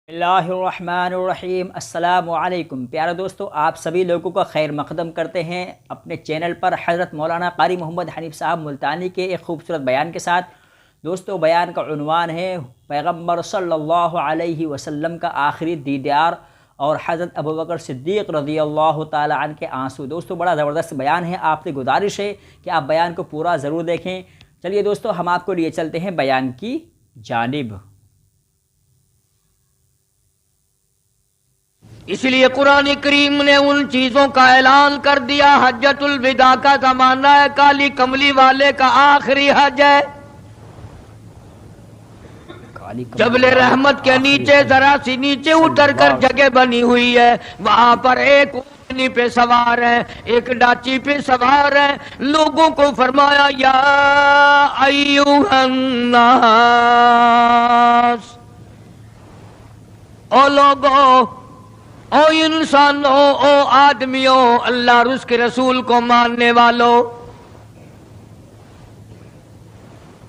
اللہ الرحمن الرحیم۔ السلام علیکم پیارے دوستو، آپ سبھی لوگوں کا خیر مقدم کرتے ہیں اپنے چینل پر حضرت مولانا قاری محمد حنیف صاحب ملتانی کے ایک خوبصورت بیان کے ساتھ۔ دوستو، بیان کا عنوان ہے پیغمبر صلی اللہ علیہ وسلم کا آخری دیدار اور حضرت ابوبکر صدیق رضی اللہ تعالی عنہ کے آنسو۔ دوستو، بڑا زبردست بیان ہے، آپ سے گزارش ہے کہ آپ بیان کو پورا ضرور دیکھیں۔ چلیے دوستو، ہم آپ کو لیے چلتے ہیں بیان کی جانب۔ اس لیے قرآن کریم نے ان چیزوں کا اعلان کر دیا۔ حجۃ الوداع کا زمانہ ہے، کالی کملی والے کا آخری حج ہے۔ جبل رحمت کے نیچے ذرا سی نیچے اتر کر جگہ بنی ہوئی ہے، وہاں پر ایک اونٹنی پہ سوار ہے، ایک ڈاچی پہ سوار ہے۔ لوگوں کو فرمایا یا ایھا الناس، او لوگو، او انسانوں، او آدمیوں، اللہ اور اس کے رسول کو ماننے والوں،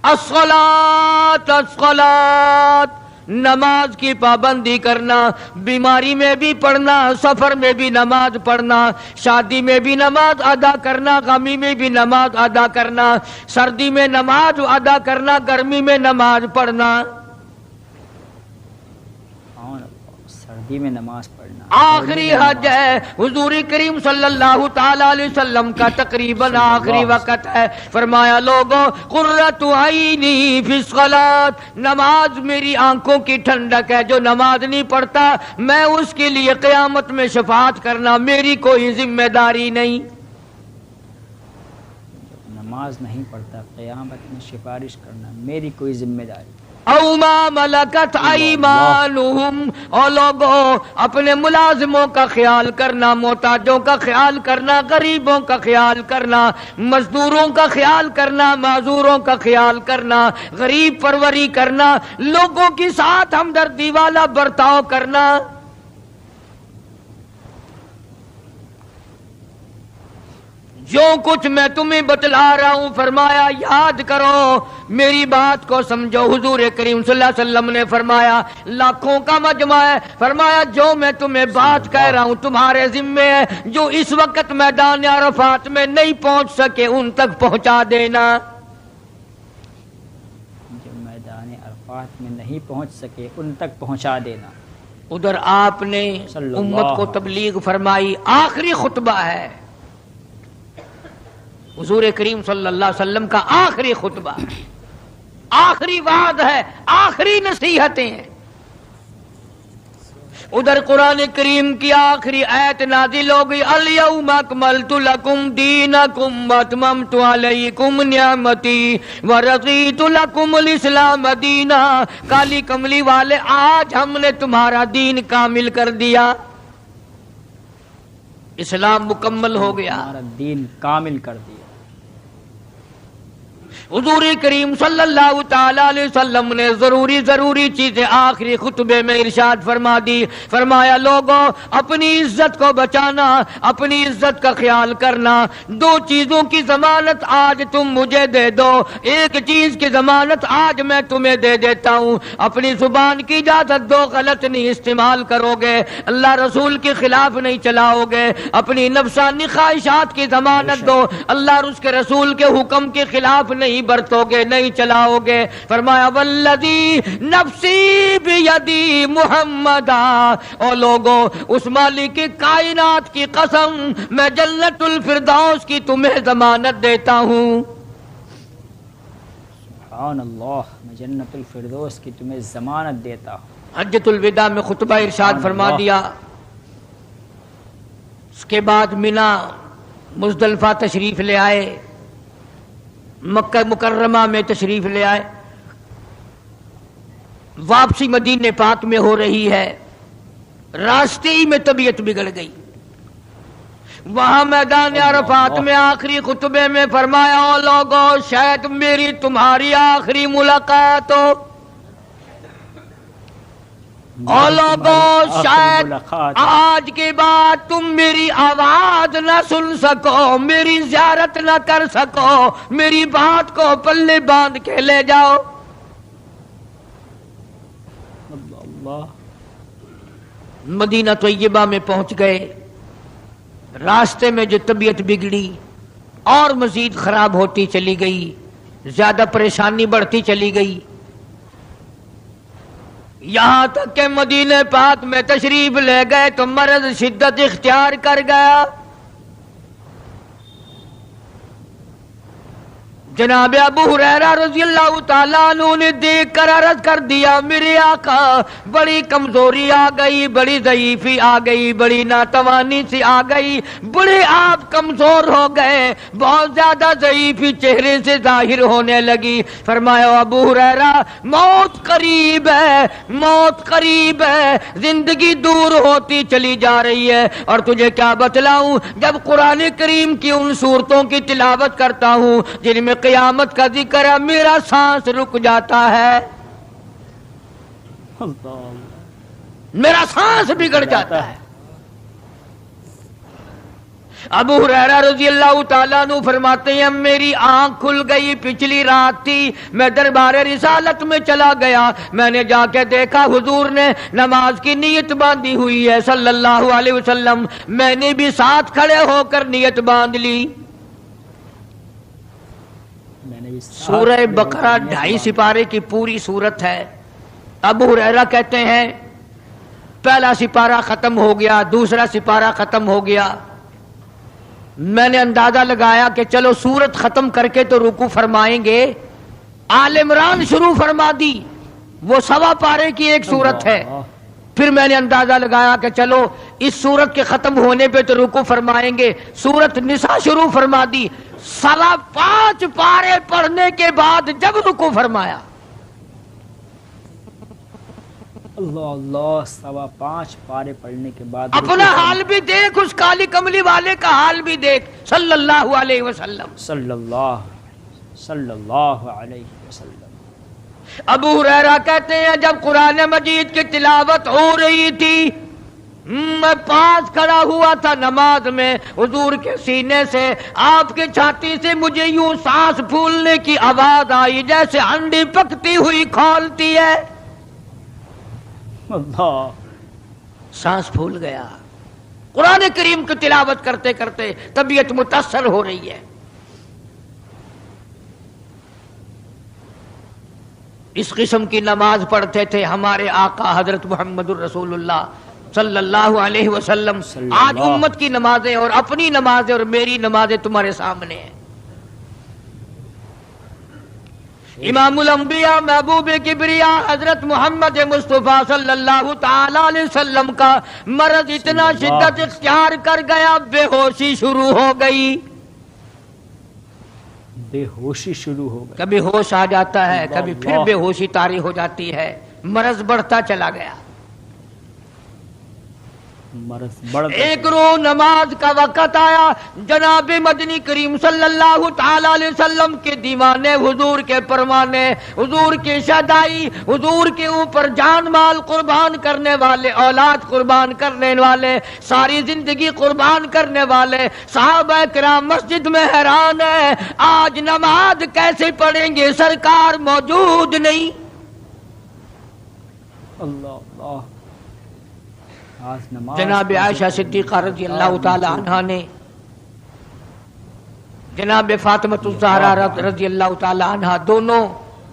الصلاۃ الصلاۃ، نماز کی پابندی کرنا، بیماری میں بھی پڑھنا، سفر میں بھی نماز پڑھنا، شادی میں بھی نماز ادا کرنا، غمی میں بھی نماز ادا کرنا، سردی میں نماز ادا کرنا، گرمی میں نماز پڑھنا، سردی میں نماز پڑھنا آخری حج ہے۔ حضور کریم صلی اللہ تعالی علیہ وسلم کا تقریباً آخری وقت ہے۔ فرمایا لوگوں، قرۃ عینی فی الصلاۃ، نماز میری آنکھوں کی ٹھنڈک ہے۔ جو نماز نہیں پڑھتا، میں اس کے لیے قیامت میں شفاعت کرنا میری کوئی ذمہ داری نہیں۔ نماز نہیں پڑھتا، قیامت میں سفارش کرنا میری کوئی ذمہ داری۔ او ما ملکت ایمانہم، اور لوگوں اپنے ملازموں کا خیال کرنا، محتاجوں کا خیال کرنا، غریبوں کا خیال کرنا، مزدوروں کا خیال کرنا، معذوروں کا خیال کرنا، غریب پروری کرنا، لوگوں کے ساتھ ہمدردی والا برتاؤ کرنا۔ جو کچھ میں تمہیں بتلا رہا ہوں، فرمایا یاد کرو، میری بات کو سمجھو۔ حضور کریم صلی اللہ علیہ وسلم نے فرمایا لاکھوں کا مجمع ہے، فرمایا جو میں تمہیں بات کہہ رہا ہوں تمہارے ذمے ہے، جو اس وقت میدان عرفات میں نہیں پہنچ سکے ان تک پہنچا دینا۔ جو میدان عرفات میں نہیں پہنچ سکے ان تک پہنچا دینا۔ ادھر آپ نے امت کو تبلیغ فرمائی، آخری خطبہ ہے حضور کریم صلی اللہ علیہ وسلم کا، آخری خطبہ، آخری وعد ہے، آخری نصیحتیں ہیں۔ ادھر قرآن کریم کی آخری آیت نازل ہو گئی، الیوم اکملت لکم دینکم واتممت علیکم نعمتی ورضیت لکم الاسلام دینا۔ کالی کملی والے، آج ہم نے تمہارا دین کامل کر دیا، اسلام مکمل ہو گیا، ہمارا دین کامل کر دیا۔ حضور کریم صلی اللہ تعالی علیہ وسلم نے ضروری چیزیں آخری خطبے میں ارشاد فرما دی۔ فرمایا لوگوں، اپنی عزت کو بچانا، اپنی عزت کا خیال کرنا۔ دو چیزوں کی ضمانت آج تم مجھے دے دو، ایک چیز کی ضمانت آج میں تمہیں دے دیتا ہوں، اپنی زبان کی اجازت دو، غلط نہیں استعمال کرو گے، اللہ رسول کے خلاف نہیں چلاؤ گے، اپنی نفسانی خواہشات کی ضمانت دو، اللہ اور اس کے رسول کے حکم کے خلاف نہیں برتو گے، نہیں چلاؤ گے۔ فرمایا والذی نفسی بیدی محمدا، او لوگوں اس مالک کائنات کی قسم، میں جنت الفردوس کی تمہیں ضمانت دیتا ہوں۔ سبحان اللہ، میں جنت الفردوس کی تمہیں ضمانت دیتا ہوں۔ حجۃ الوداع میں خطبہ ارشاد فرما دیا۔ اس کے بعد مینا مزدلفہ تشریف لے آئے، مکہ مکرمہ میں تشریف لے آئے، واپسی مدینے پاک میں ہو رہی ہے، راستے ہی میں طبیعت بگڑ گئی۔ وہاں میدان عرفات میں آخری خطبے میں فرمایا او لوگوں، شاید میری تمہاری آخری ملاقات ہو، او لوگوں شاید آج کے بعد تم میری آواز نہ سن سکو، میری زیارت نہ کر سکو، میری بات کو پلے باندھ کے لے جاؤ۔ اللہ مدینہ طیبہ میں پہنچ گئے. راستے میں جو طبیعت بگڑی اور مزید خراب ہوتی چلی گئی, زیادہ پریشانی بڑھتی چلی گئی, یہاں تک کہ مدینہ پاک میں تشریف لے گئے تو مرض شدت اختیار کر گیا. جناب ابو ہریرہ رضی اللہ تعالیٰ عنہ نے دیکھ کر عرض کر دیا, میرے آقا بڑی کمزوری آ گئی, بڑی ضعیفی آ گئی, بڑی ناتوانی سی آ گئی, بڑے آپ کمزور ہو گئے, بہت زیادہ ضعیفی چہرے سے ظاہر ہونے لگی. فرمایا ابو ہریرہ موت قریب ہے, موت قریب ہے, زندگی دور ہوتی چلی جا رہی ہے. اور تجھے کیا بتلاؤں, جب قرآن کریم کی ان صورتوں کی تلاوت کرتا ہوں جن میں قیامت کا ذکر ہے, میرا سانس رک جاتا ہے, میرا سانس بگڑ جاتا ہے. ابو ہریرہ رضی اللہ تعالیٰ عنہ فرماتے ہیں میری آنکھ کھل گئی, پچھلی رات تھی, میں دربار رسالت میں چلا گیا, میں نے جا کے دیکھا حضور نے نماز کی نیت باندھی ہوئی ہے صلی اللہ علیہ وسلم. میں نے بھی ساتھ کھڑے ہو کر نیت باندھ لی. سورہ بقرہ 2.5 سپارے کی پوری سورت ہے. ابو ہریرہ کہتے ہیں پہلا سپارہ ختم ہو گیا, دوسرا سپارہ ختم ہو گیا, میں نے اندازہ لگایا کہ چلو سورت ختم کر کے تو رکوع فرمائیں گے. آل عمران شروع فرما دی, وہ 1.25 پارے کی ایک سورت ہے. پھر میں نے اندازہ لگایا کہ چلو اس سورت کے ختم ہونے پہ تو رکوع فرمائیں گے, سورت نساء شروع فرما دی. 5.25 پارے پڑھنے کے بعد جب رکوع فرمایا, اللہ اللہ, 5.25 پارے پڑھنے کے بعد اپنا حال بھی دیکھ, اس کالی کملی والے کا حال بھی دیکھ صلی اللہ علیہ وسلم, صلی اللہ علیہ وسلم. ابو ہریرہ کہتے ہیں جب قرآن مجید کی تلاوت ہو رہی تھی, میں پاس کھڑا ہوا تھا نماز میں, حضور کے سینے سے, آپ کے چھاتی سے مجھے یوں سانس پھولنے کی آواز آئی جیسے ہنڈی پکتی ہوئی کھولتی ہے. اللہ, سانس پھول گیا. قرآن کریم کی تلاوت کرتے کرتے طبیعت متاثر ہو رہی ہے. اس قسم کی نماز پڑھتے تھے ہمارے آقا حضرت محمد الرسول اللہ صلی اللہ علیہ وسلم. آج امت کی نمازیں اور اپنی نمازیں اور میری نمازیں تمہارے سامنے ہیں. امام الانبیاء محبوب کبریا حضرت محمد مصطفیٰ صلی اللہ تعالی علیہ وسلم کا مرض اتنا شدت اختیار کر گیا, بے ہوشی شروع ہو گئی. بے ہوشی شروع ہو گئی, کبھی ہوش آ جاتا ہے, کبھی پھر بے ہوشی طاری ہو جاتی ہے. مرض بڑھتا چلا گیا. ایک روز نماز کا وقت آیا, جناب مدنی کریم صلی اللہ تعالی علیہ وسلم کے دیوانے, حضور کے پروانے, حضور کی شہدائی, حضور کے اوپر جان مال قربان کرنے والے, اولاد قربان کرنے والے, ساری زندگی قربان کرنے والے صحابہ کرام مسجد میں حیران ہیں, آج نماز کیسے پڑھیں گے, سرکار موجود نہیں. اللہ اللہ. جناب عائشہ صدیقہ رضی اللہ تعالی عنہا نے جناب فاطمہ الزہرا رضی اللہ تعالی عنہا دونوں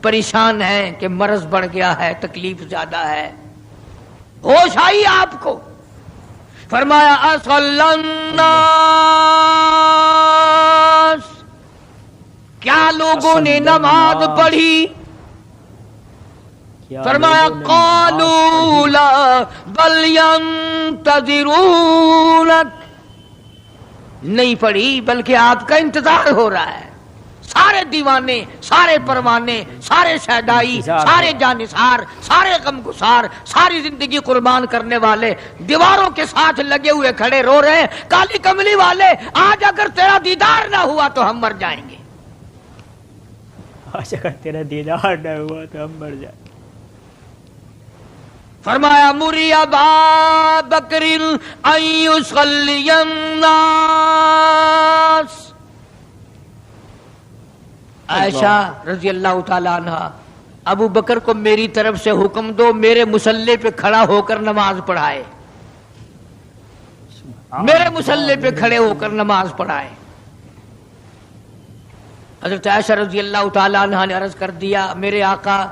پریشان ہیں کہ مرض بڑھ گیا ہے, تکلیف زیادہ ہے. ہوش آئی آپ کو, فرمایا اصلی الناس, کیا لوگوں نے نماز پڑھی؟ فرمایا قالوا لا بل ينتظرونك, نہیں پڑھی بلکہ آپ کا انتظار ہو رہا ہے. سارے دیوانے, سارے پروانے, سارے شہدائی, سارے جانثار, سارے غمگسار, ساری زندگی قربان کرنے والے دیواروں کے ساتھ لگے ہوئے کھڑے رو رہے ہیں, کالی کملی والے آج اگر تیرا دیدار نہ ہوا تو ہم مر جائیں گے. آج اگر تیرا دیدار نہ ہوا تو ہم مر جائیں گے. فرمایا مری ابا بکر ان یصلی الناس, عائشہ رضی اللہ تعالی عنہ, ابو بکر کو میری طرف سے حکم دو میرے مصلی پہ کھڑا ہو کر نماز پڑھائے. میرے مصلی پہ کھڑے ہو کر نماز پڑھائے۔ حضرت عائشہ رضی اللہ تعالیٰ عنہ نے عرض کر دیا، میرے آقا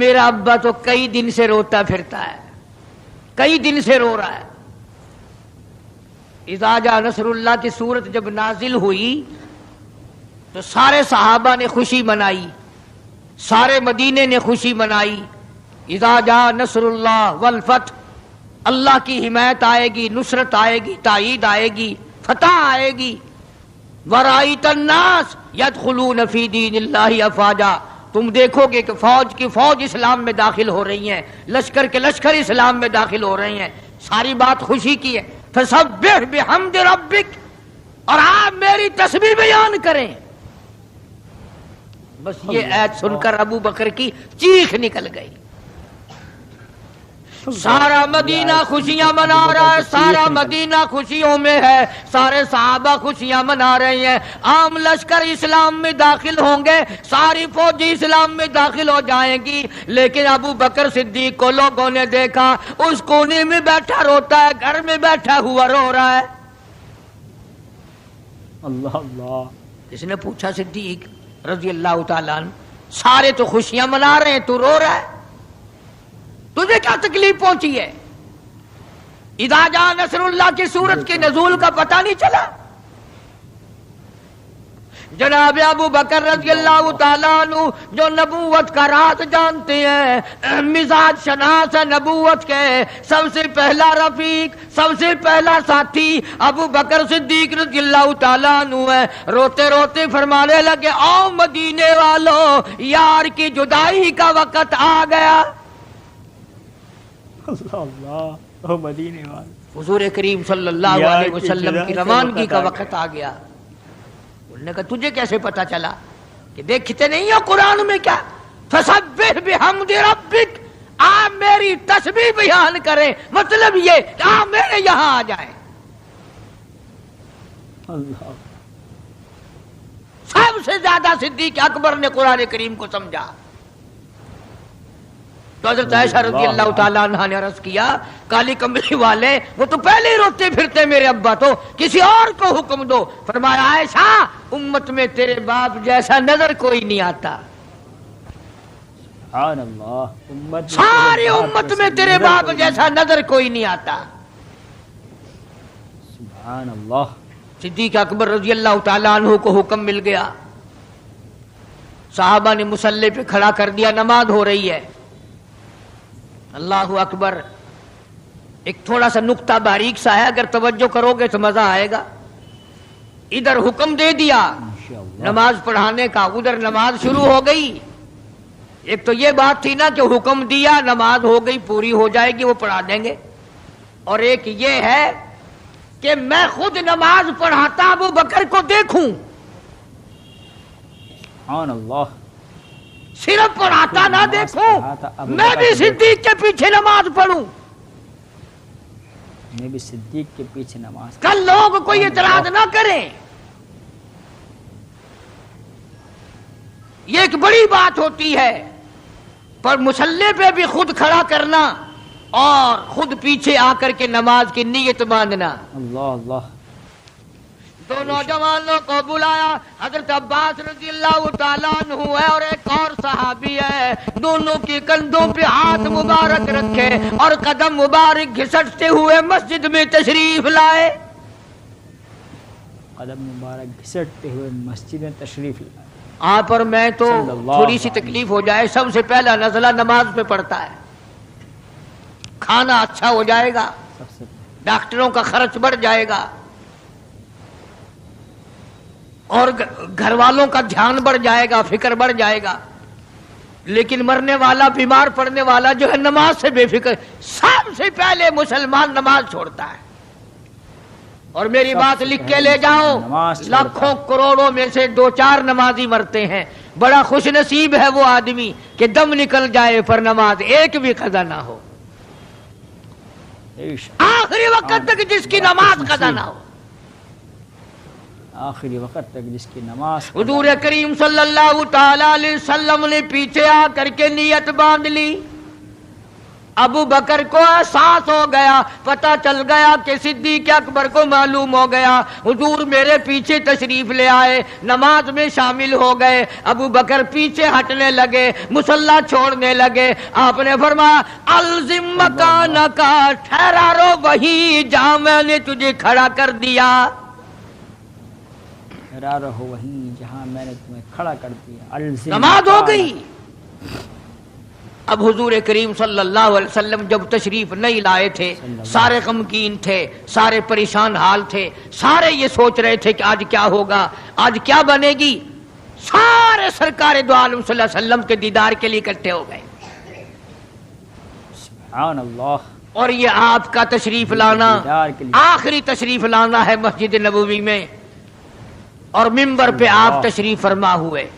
میرا ابا تو کئی دن سے روتا پھرتا ہے، کئی دن سے رو رہا ہے۔ اذا جاء نصر اللہ کی صورت جب نازل ہوئی تو سارے صحابہ نے خوشی منائی، سارے مدینے نے خوشی منائی۔ اذا جاء نصر اللہ والفتح، اللہ کی حمایت آئے گی، نصرت آئے گی، تائید آئے گی، فتح آئے گی۔ وَرَأَيْتَ النَّاسَ يَدْخُلُونَ فِي دِينِ اللَّهِ أَفْوَاجًا، تم دیکھو گے کہ فوج کی فوج اسلام میں داخل ہو رہی ہیں، لشکر کے لشکر اسلام میں داخل ہو رہے ہیں۔ ساری بات خوشی کی ہے۔ فَسَبِّحْ بِحَمْدِ رَبِّكَ، اور آپ میری تسبیح بیان کریں۔ بس یہ آیت سن کر ابو بکر کی چیخ نکل گئی۔ سارا مدینہ خوشیاں منا رہا ہے، سارا مدینہ خوشیوں میں ہے، سارے صحابہ خوشیاں منا رہے ہیں۔ عام لشکر اسلام میں داخل ہوں گے، ساری فوجی اسلام میں داخل ہو جائیں گی، لیکن ابو بکر صدیق کو لوگوں نے دیکھا اس کونے میں بیٹھا روتا ہے، گھر میں بیٹھا ہوا رو رہا ہے۔ اللہ اللہ، اس نے پوچھا صدیق رضی اللہ تعالیٰ عنہ، سارے تو خوشیاں منا رہے ہیں، تو رو رہا ہے، تجھے کیا تکلیف پہنچی ہے؟ اذا جاء نصر اللہ کی صورت کے نزول کا پتہ نہیں چلا؟ جناب ابو بکر رضی اللہ تعالیٰ عنہ جو نبوت کا راز جانتے ہیں، مزاج شناس ہے نبوت کے، سب سے پہلا رفیق، سب سے پہلا ساتھی ابو بکر صدیق رضی اللہ تعالیٰ عنہ ہے۔ روتے روتے فرمانے لگے، او مدینے والوں، یار کی جدائی کا وقت آ گیا۔ اللہ اللہ، او مدینے والے، حضور کریم صلی اللہ علیہ وسلم کی روانگی کا وقت آ گیا۔ انہوں نے کہا تجھے کیسے پتا چلا؟ کہ دیکھتے نہیں ہو قرآن میں کیا؟ فسبح بحمد ربک، آپ میری تسبیح بیان کریں، مطلب یہ کہ آپ میرے یہاں آ جائیں۔ اللہ، سب سے زیادہ صدیق اکبر نے قرآن کریم کو سمجھا۔ تو حضرت عائشہ رضی اللہ تعالیٰ عنہ نے عرض کیا، کالی کمبلی والے وہ تو پہلے ہی روتے پھرتے میرے ابا، تو کسی اور کو حکم دو۔ فرمایا عائشہ، امت میں تیرے باپ جیسا نظر کوئی نہیں آتا، سبحان اللہ، امت ساری امت میں تیرے باپ جیسا نظر کوئی نہیں آتا۔ سبحان اللہ، صدیق اکبر رضی اللہ تعالیٰ عنہ کو حکم مل گیا، صحابہ نے مصلی پہ کھڑا کر دیا، نماز ہو رہی ہے۔ اللہ اکبر، ایک تھوڑا سا نقطہ باریک سا ہے، اگر توجہ کرو گے تو مزہ آئے گا۔ ادھر حکم دے دیا نماز پڑھانے کا، ادھر نماز شروع ہو گئی۔ ایک تو یہ بات تھی نا کہ حکم دیا، نماز ہو گئی، پوری ہو جائے گی، وہ پڑھا دیں گے، اور ایک یہ ہے کہ میں خود نماز پڑھاتا ابو بکر کو دیکھوں، سبحان اللہ، صرف پڑھاتا نہ دیکھوں، میں بھی صدیق کے پیچھے نماز پڑھوں، میں بھی صدیق کے پیچھے نماز۔ کل لوگ کوئی اعتراض نہ کریں، یہ ایک بڑی بات ہوتی ہے، پر مصلی پہ بھی خود کھڑا کرنا اور خود پیچھے آ کر کے نماز کی نیت باندھنا۔ اللہ اللہ، دو نوجوانوں کو بلایا، حضرت عباس رضی اللہ تعالیٰ عنہ ہے اور ایک اور صحابی ہے، دونوں کی کندھوں پہ ہاتھ مبارک رکھے اور قدم مبارک گھسٹتے ہوئے مسجد میں تشریف لائے۔ قدم مبارک گھسٹتے ہوئے مسجد میں تشریف لائے۔ آپ اور میں تو تھوڑی سی تکلیف ہو جائے، سب سے پہلا نزلہ نماز پہ پڑتا ہے، کھانا اچھا ہو جائے گا، سب سے ڈاکٹروں کا خرچ بڑھ جائے گا، اور گھر والوں کا دھیان بڑھ جائے گا، فکر بڑھ جائے گا، لیکن مرنے والا، بیمار پڑنے والا جو ہے نماز سے بے فکر، سب سے پہلے مسلمان نماز چھوڑتا ہے۔ اور میری بات لکھ کے لے جاؤ، لاکھوں کروڑوں میں سے 2-4 نمازی مرتے ہیں، بڑا خوش نصیب ہے وہ آدمی کہ دم نکل جائے پر نماز ایک بھی قضا نہ ہو، آخری وقت تک جس کی نماز قضا نہ ہو، آخری وقت تک جس کی نماز۔ حضور کریم صلی اللہ تعالی علیہ وسلم نے پیچھے آ کر کے نیت باندھ لی، ابو بکر کو احساس ہو گیا، پتہ چل گیا کہ صدیق اکبر کو معلوم ہو گیا، حضور میرے پیچھے تشریف لے آئے، نماز میں شامل ہو گئے۔ ابو بکر پیچھے ہٹنے لگے، مصلی چھوڑنے لگے۔ آپ نے فرمایا الزم مکانک، ٹھہرا رو وہیں جہاں میں نے تجھے کھڑا کر دیا۔ ٹھہرا رہو وہیں جہاں میں نے تمہیں کھڑا کر دیا۔ الزم نماز ہو گئی۔ اب حضور کریم صلی اللہ علیہ وسلم جب تشریف نہیں لائے تھے، سارے غمگین تھے، سارے پریشان حال تھے، سارے یہ سوچ رہے تھے کہ آج کیا ہوگا، آج کیا بنے گی۔ سارے سرکار دو عالم صلی اللہ علیہ وسلم کے دیدار کے لیے اکٹھے ہو گئے، سبحان اللہ۔ اور یہ آپ کا تشریف لانا دیدار کے لیے آخری تشریف لانا ہے مسجد نبوی میں، اور منبر پہ آپ تشریف فرما ہوئے۔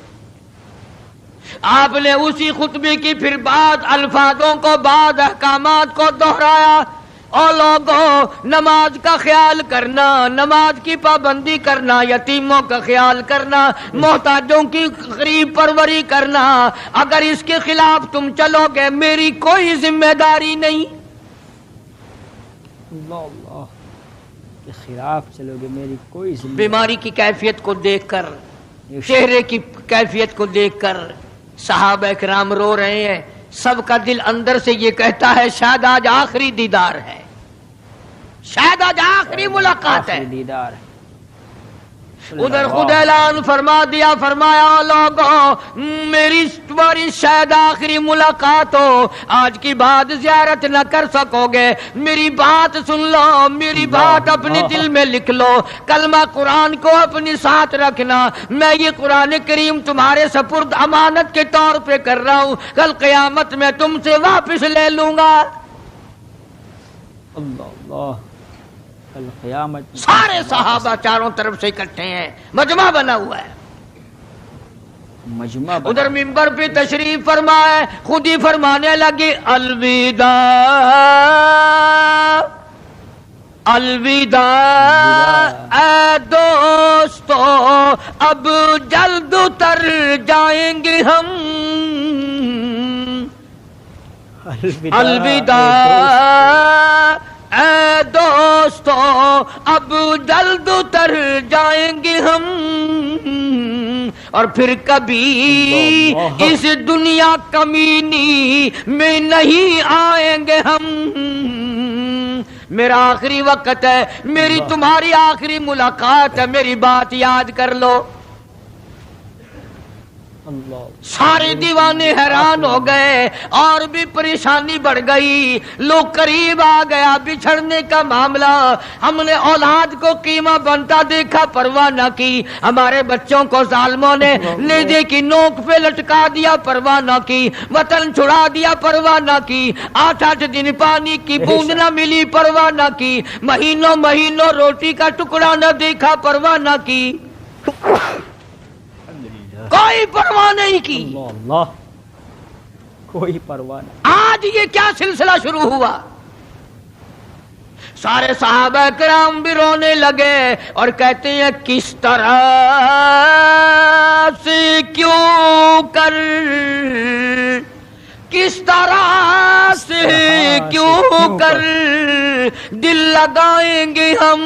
آپ نے اسی خطبے کی پھر بعد الفاظوں کو، بعد احکامات کو دہرایا۔ اور لوگوں، نماز کا خیال کرنا، نماز کی پابندی کرنا، یتیموں کا خیال کرنا، محتاجوں کی غریب پروری کرنا، اگر اس کے خلاف تم چلو گے میری کوئی ذمہ داری نہیں۔ اللہ اللہ کے خلاف چلو گے میری کوئی ذمہ۔ بیماری کی کیفیت کو دیکھ کر، چہرے کی کیفیت کو دیکھ کر صحابہ کرام رو رہے ہیں، سب کا دل اندر سے یہ کہتا ہے شاید آج آخری دیدار ہے، شاید آج آخری ملاقات ہے۔ آخری دیدار ہے۔ ادھر خود اعلان فرما دیا، فرمایا لوگوں میری تمہاری شاید آخری ملاقات ہو، آج کی بعد زیارت نہ کر سکو گے، میری بات سن لو، میری بات اپنے دل میں لکھ لو، کلمہ قرآن کو اپنے ساتھ رکھنا، میں یہ قرآن کریم تمہارے سپرد امانت کے طور پہ کر رہا ہوں، کل قیامت میں تم سے واپس لے لوں گا۔ اللہ اللہ، کل قیامت میں سارے صحابہ چاروں طرف سے اکٹھے ہیں، مجمع بنا ہوا ہے۔ مجمع بنا۔ ادھر منبر پہ تشریف فرمائے، خود ہی فرمانے لگے الوداع الوداع اے دوستو، اب جلد اتر جائیں گے ہم، الوداع اے دوستو، اب جلد اتر جائیں گے ہم، اور پھر کبھی اس دنیا کمینی میں نہیں آئیں گے ہم۔ میرا آخری وقت ہے، میری تمہاری آخری ملاقات ہے، میری بات یاد کر لو۔ سارے دیوانے حیران ہو گئے، اور بھی پریشانی بڑھ گئی، لوگ قریب آ گیا، بچھڑنے کا معاملہ، ہم نے اولاد کو قیمہ بنتا دیکھا، پرواہ نہ کی، ہمارے بچوں کو ظالموں نے نیزے کی نوک پہ لٹکا دیا، پرواہ نہ کی، وطن چھڑا دیا، پرواہ نہ کی، 8 دن پانی کی بوند نہ ملی، پرواہ نہ کی، مہینوں مہینوں روٹی کا ٹکڑا نہ دیکھا، پرواہ نہ کی، کوئی پرواہ نہیں کی۔ اللہ اللہ، کوئی پرواہ نہیں۔ آج یہ کیا سلسلہ شروع ہوا؟ سارے صحابہ کرام بھی رونے لگے اور کہتے ہیں کس طرح سے کیوں کر، کس طرح سے کیوں کر دل لگائیں گے ہم،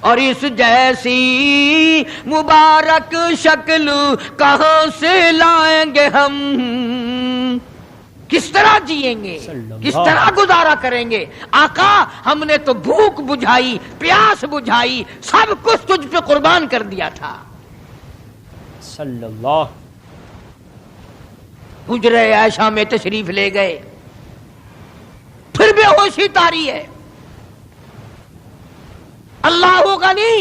اور اس جیسی مبارک شکل کہاں سے لائیں گے ہم، کس طرح جئیں گے، کس طرح گزارا کریں گے؟ آقا ہم نے تو بھوک بجھائی، پیاس بجھائی، سب کچھ تجھ پہ قربان کر دیا تھا۔ صلی اللہ۔ حجرہ عائشہ میں تشریف لے گئے، پھر بے ہوشی طاری ہے۔ اللہ غنی،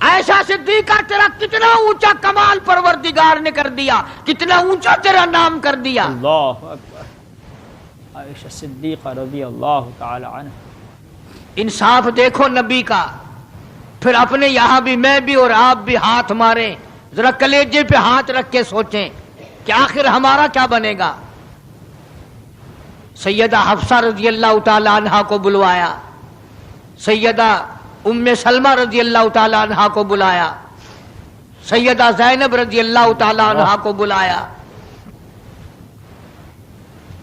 عائشہ صدیقہ تیرا کتنا اونچا کمال پروردگار نے کر دیا، کتنا اونچا تیرا نام کر دیا۔ اللہ اکبر۔ عائشہ صدیقہ رضی اللہ تعالی عنہ، انصاف دیکھو نبی کا۔ پھر اپنے یہاں بھی میں بھی اور آپ بھی ہاتھ ماریں، ذرا کلیجے پہ ہاتھ رکھ کے سوچیں کہ آخر ہمارا کیا بنے گا۔ سیدہ حفصہ رضی اللہ تعالی عنہا کو بلوایا، سیدہ ام سلمہ رضی اللہ تعالی عنہا کو بلایا، سیدہ زینب رضی اللہ تعالی عنہا کو بلایا۔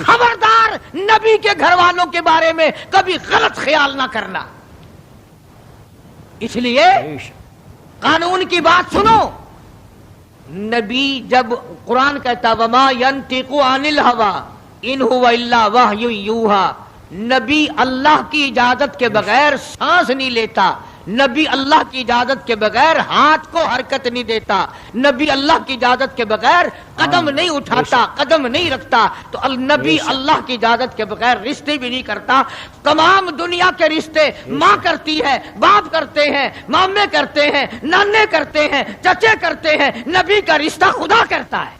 خبردار نبی کے گھر والوں کے بارے میں کبھی غلط خیال نہ کرنا. اس لیے قانون کی بات سنو. نبی جب قرآن کہتا وما ينطق عن الهوى ان هو الا وحی یوحی، نبی اللہ کی اجازت کے بغیر سانس نہیں لیتا، نبی اللہ کی اجازت کے بغیر ہاتھ کو حرکت نہیں دیتا، نبی اللہ کی اجازت کے بغیر قدم نہیں اٹھاتا، قدم نہیں رکھتا. تو نبی اللہ کی اجازت کے بغیر رشتے بھی نہیں کرتا. تمام دنیا کے رشتے ماں کرتی ہے، باپ کرتے ہیں، مامے کرتے ہیں، نانے کرتے ہیں، چچے کرتے ہیں. نبی کا رشتہ خدا کرتا ہے.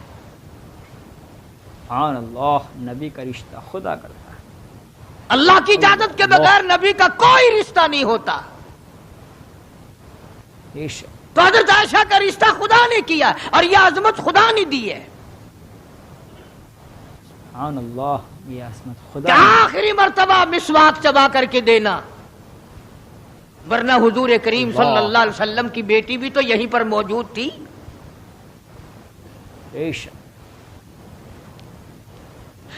سبحان اللہ، نبی کا رشتہ خدا کرتا ہے. اللہ کی اجازت کے بغیر نبی کا کوئی رشتہ نہیں ہوتا. تو حضرت عائشہ کا رشتہ خدا نے کیا اور یہ عظمت خدا نے دی ہے. سبحان اللہ، یہ عظمت خدا کہ آخری مرتبہ مسواک چبا کر کے دینا، ورنہ حضور کریم صلی اللہ علیہ وسلم کی بیٹی بھی تو یہیں پر موجود تھی.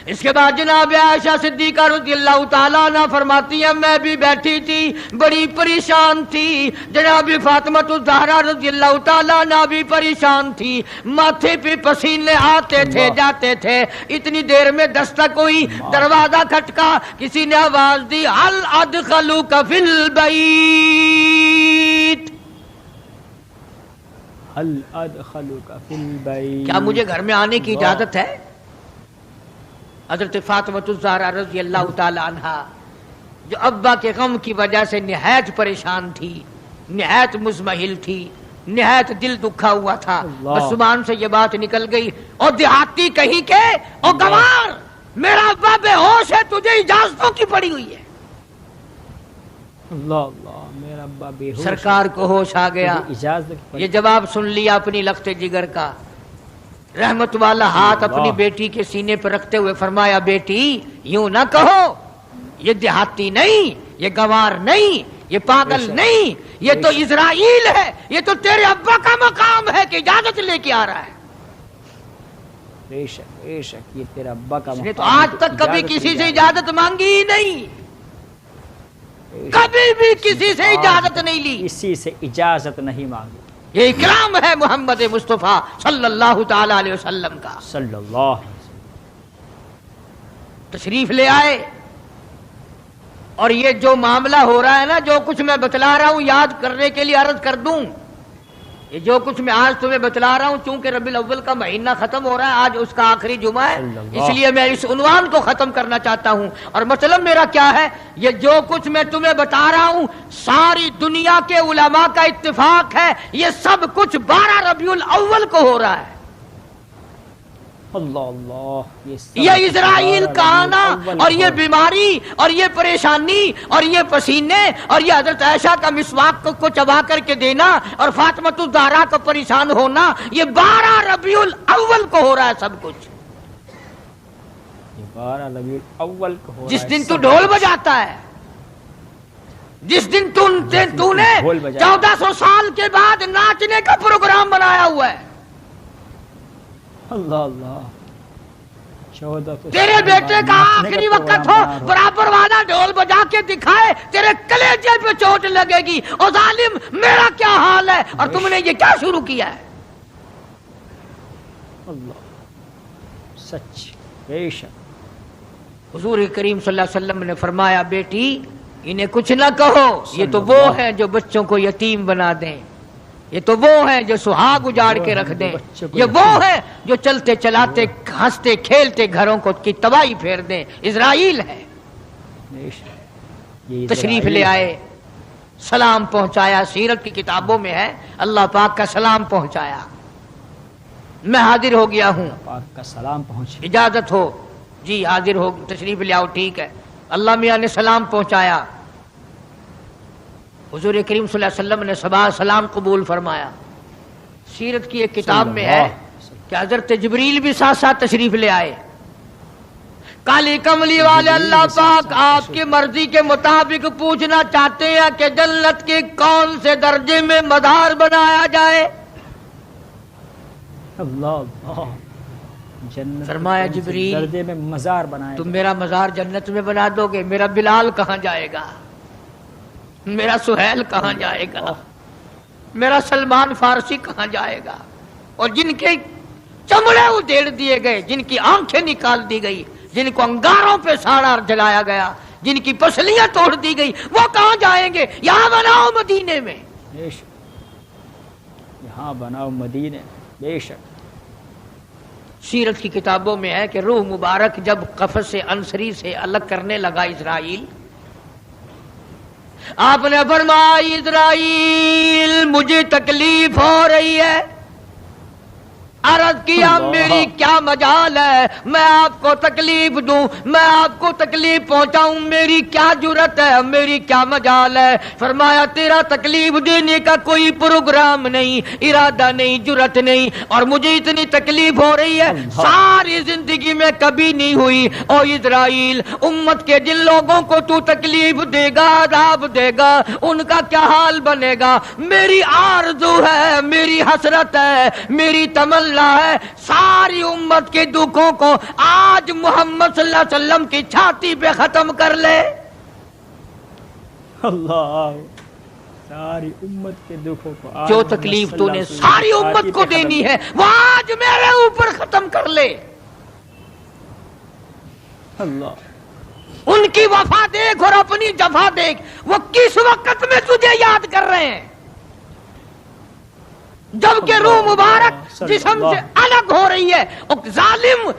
اس کے بعد جناب عائشہ صدیقہ رضی اللہ تعالیٰ عنہ فرماتی ہیں میں بھی بیٹھی تھی، بڑی پریشان تھی. جناب فاطمہ الزہرا رضی اللہ تعالیٰ عنہ بھی پریشان تھی. ماتھے پہ پسینے آتے تھے جاتے تھے. اتنی دیر میں دستک ہوئی، دروازہ کھٹکا، کسی نے آواز دی هل ادخلوک فی البیت، هل ادخلوک فی البیت، کیا مجھے گھر میں آنے کی اجازت ہے؟ حضرت فاطمہ الزہرا رضی اللہ تعالی عنہا جو ابا کے غم کی وجہ سے نہایت پریشان تھی، نہایت مزمحل تھی، نہایت دل دکھا ہوا تھا، بس زبان سے یہ بات نکل گئی اور دیہاتی کہیں کے اور گوار میرا ابا بے ہوش ہے، تجھے اجازتوں کی پڑی ہوئی ہے. اللہ اللہ، میرا ابا بے ہوش، سرکار کو ہوش آ گیا. اجازت یہ جواب سن لیا اپنی لخت جگر کا. رحمت والا ہاتھ اپنی بیٹی کے سینے پر رکھتے ہوئے فرمایا بیٹی یوں نہ کہو، یہ دیہاتی نہیں، یہ گوار نہیں، یہ پاگل نہیں، یہ تو اسرائیل ہے، یہ تو تیرے ابا کا مقام ہے کہ اجازت لے کے آ رہا ہے. بے شک بے شک، یہ تیرا ابا کا اس نے تو آج تک کبھی کسی سے اجازت مانگی ہی نہیں، کبھی بھی کسی سے اجازت نہیں لی، کسی سے اجازت نہیں مانگی. یہ اکرام ہے محمد مصطفیٰ صلی اللہ تعالی علیہ وسلم کا. صلی اللہ علیہ وسلم تشریف لے آئے اور یہ جو معاملہ ہو رہا ہے نا، جو کچھ میں بتلا رہا ہوں یاد کرنے کے لیے عرض کر دوں. یہ جو کچھ میں آج تمہیں بتلا رہا ہوں، چونکہ ربیع الاول کا مہینہ ختم ہو رہا ہے، آج اس کا آخری جمعہ ہے، اس لیے میں اس عنوان کو ختم کرنا چاہتا ہوں. اور مطلب میرا کیا ہے، یہ جو کچھ میں تمہیں بتا رہا ہوں ساری دنیا کے علماء کا اتفاق ہے، یہ سب کچھ 12 ربیع الاول کو ہو رہا ہے. اللہ اللہ، یہ اسرائیل کا آنا اور یہ بیماری اور یہ پریشانی اور یہ پسینے اور یہ حضرت عائشہ کا مسواک کو چبا کر کے دینا اور فاطمہ الزہرا کو پریشان ہونا، یہ 12 ربیع الاول کو ہو رہا ہے سب کچھ. 12 ربیع الاول کو ہو رہا ہے. جس دن تو ڈھول بجاتا ہے، جس دن تو نے 1400 سال کے بعد ناچنے کا پروگرام بنایا ہوا ہے. اللہ اللہ، 1400 تیرے بیٹے کا آخری وقت ہو، برابر والا ڈھول بجا کے دکھائے، تیرے کلیجے پہ چوٹ لگے گی. او ظالم، میرا کیا حال ہے اور تم نے یہ کیا شروع کیا ہے؟ اللہ، سچ بے شک. حضور کریم صلی اللہ علیہ وسلم نے فرمایا بیٹی انہیں کچھ نہ کہو، یہ تو وہ ہیں جو بچوں کو یتیم بنا دیں، یہ تو وہ ہیں جو سہاگ اجاڑ کے رکھ دیں، یہ وہ ہیں جو چلتے چلاتے ہنستے کھیلتے گھروں کو کی تباہی پھیر دیں. اسرائیل ہے. تشریف لے آئے، سلام پہنچایا، سیرت کی کتابوں میں ہے اللہ پاک کا سلام پہنچایا. میں حاضر ہو گیا ہوں، پاک کا سلام پہنچ، اجازت ہو؟ جی حاضر ہو، تشریف لے آؤ. ٹھیک ہے. اللہ میاں نے سلام پہنچایا. حضور کریم صلی اللہ علیہ وسلم نے سلام قبول فرمایا. سیرت کی ایک کتاب میں ہے کہ حضرت جبریل بھی ساتھ ساتھ تشریف لے آئے. کالی کملی والے اللہ پاک آپ کی مرضی کے مطابق پوچھنا چاہتے ہیں کہ جنت کے کون سے درجے میں مدار بنایا جائے. اللہ اللہ، جنت فرمایا کون سے جبریل درجے میں مزار بنائے تم میرا مزار جنت میں بنا دو گے، میرا بلال کہاں جائے گا، میرا سہیل کہاں جائے گا، میرا سلمان فارسی کہاں جائے گا؟ اور جن کے چمڑے ادھیڑ دیے گئے، جن کی آنکھیں نکال دی گئی، جن کو انگاروں پہ ساڑا جلایا گیا، جن کی پسلیاں توڑ دی گئی، وہ کہاں جائیں گے؟ یہاں بناؤ مدینے میں۔ بے شک یہاں بناؤ مدینے، بے شک۔ سیرت کی کتابوں میں ہے کہ روح مبارک جب قفس سے انصری سے الگ کرنے لگا اسرائیل، آپ نے فرمایا اسرائیل مجھے تکلیف ہو رہی ہے۔ عرض کیا میری کیا مجال ہے میں آپ کو تکلیف دوں، میں آپ کو تکلیف پہنچاؤں، میری کیا جرت ہے، میری کیا مجال ہے؟ فرمایا تیرا تکلیف دینے کا کوئی پروگرام نہیں، ارادہ نہیں، جرت نہیں، اور مجھے اتنی تکلیف ہو رہی ہے ساری زندگی میں کبھی نہیں ہوئی۔ او اسرائیل، امت کے جن لوگوں کو تو تکلیف دے گا، عذاب دے گا، ان کا کیا حال بنے گا؟ میری آرزو ہے، میری حسرت ہے، میری تمنا ہے ساری امت کے دکھوں کو آج محمد صلی اللہ علیہ وسلم کی چھاتی پہ ختم کر لے۔ اللہ، ساری امت کے دکھوں کو آج جو تکلیف تو نے ساری امت کو دینی ہے وہ آج میرے اوپر ختم کر لے۔ اللہ، ان کی وفا دیکھ اور اپنی جفا دیکھ، وہ کس وقت میں تجھے یاد کر رہے ہیں جبکہ روح مبارک جسم سے الگ ہو رہی ہے۔ ظالم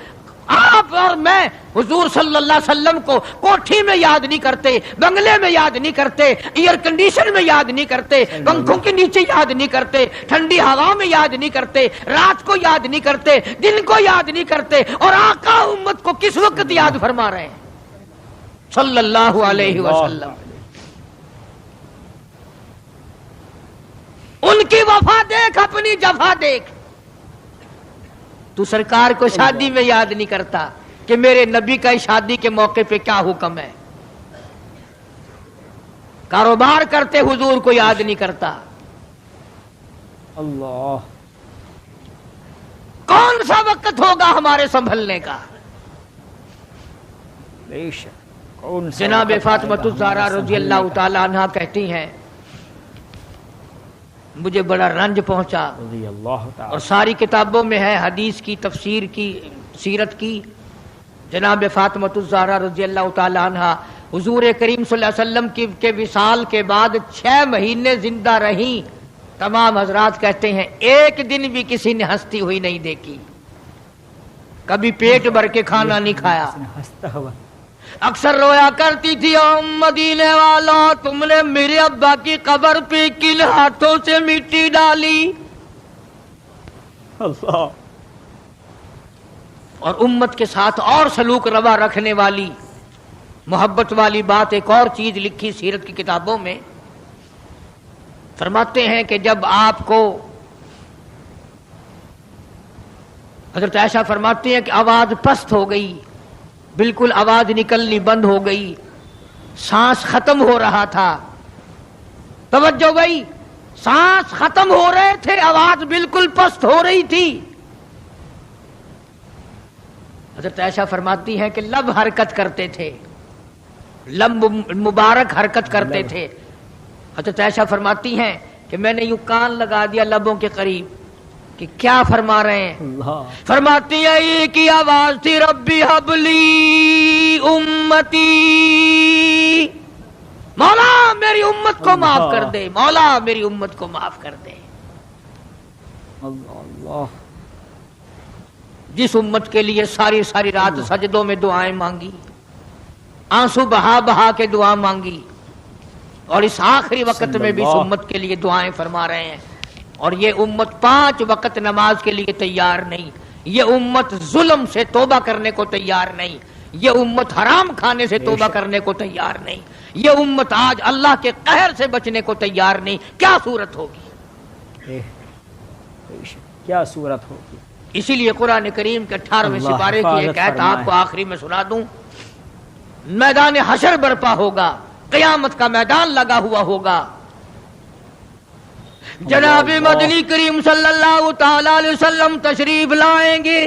آپ اور میں حضور صلی اللہ علیہ وسلم کو کوٹھی میں یاد نہیں کرتے، بنگلے میں یاد نہیں کرتے، ایئر کنڈیشن میں یاد نہیں کرتے، پنکھوں کے نیچے یاد نہیں کرتے، ٹھنڈی ہوا میں یاد نہیں کرتے، رات کو یاد نہیں کرتے، دن کو یاد نہیں کرتے، اور آقا امت کو کس وقت یاد فرما رہے ہیں صلی اللہ علیہ وسلم۔ ان کی وفا دیکھ، اپنی جفا دیکھ۔ تو سرکار کو شادی میں یاد نہیں کرتا کہ میرے نبی کا شادی کے موقع پہ کیا حکم ہے، کاروبار کرتے حضور کو یاد نہیں کرتا۔ اللہ، کون سا وقت ہوگا ہمارے سنبھلنے کا؟ بے شک کون سا جناب وقت فاطمہ آئے گا الزہرا ہمارے رضی اللہ سنبھلنے تعالی عنہا کہتی ہیں مجھے بڑا رنج پہنچا، کا؟ رضی اللہ تعالی اور ساری کتابوں میں ہے، حدیث کی، تفسیر کی، سیرت کی، جناب فاطمہ الزہرا رضی اللہ تعالی عنہا حضور کریم صلی اللہ علیہ وسلم کے وصال کے بعد 6 مہینے زندہ رہیں۔ تمام حضرات کہتے ہیں ایک دن بھی کسی نے ہنستی ہوئی نہیں دیکھی، کبھی پیٹ بھر کے کھانا نہیں کھایا، ہنستا ہوا اکثر رویا کرتی تھی او مدینے والا تم نے میرے ابا کی قبر پہ کن ہاتھوں سے مٹی ڈالی۔ اللہ، اور امت کے ساتھ اور سلوک روا رکھنے والی محبت والی بات ایک اور چیز لکھی سیرت کی کتابوں میں، فرماتے ہیں کہ جب آپ کو حضرت عائشہ فرماتی ہیں کہ آواز پست ہو گئی، بالکل آواز نکلنی بند ہو گئی، سانس ختم ہو رہا تھا، توجہ گئی، سانس ختم ہو رہے تھے، آواز بالکل پست ہو رہی تھی۔ حضرت عائشہ فرماتی ہیں کہ لب حرکت کرتے تھے، لب مبارک حرکت کرتے تھے۔ حضرت عائشہ فرماتی ہیں کہ میں نے یوں کان لگا دیا لبوں کے قریب کہ کیا فرما رہے ہیں۔ اللہ، فرماتی ہے ایک ہی آواز تھی، ربی حبلی امتی، مولا میری امت کو معاف کر دے، مولا میری امت کو معاف کر دے۔ اللہ، اللہ، جس امت کے لیے ساری ساری رات سجدوں میں دعائیں مانگی، آنسو بہا بہا کے دعا مانگی، اور اس آخری وقت میں بھی اس امت کے لیے دعائیں فرما رہے ہیں۔ اور یہ امت 5 وقت نماز کے لیے تیار نہیں، یہ امت ظلم سے توبہ کرنے کو تیار نہیں، یہ امت حرام کھانے سے توبہ کرنے کو تیار نہیں، یہ امت آج اللہ کے قہر سے بچنے کو تیار نہیں۔ کیا صورت ہوگی؟ کیا صورت ہوگی؟ اسی لیے قرآن کریم کے 18ویں سپارے کی ایک آیت آپ کو آخری میں سنا دوں، میدان حشر برپا ہوگا، قیامت کا میدان لگا ہوا ہوگا، جناب مدنی کریم صلی اللہ تعالی علیہ وسلم تشریف لائیں گے،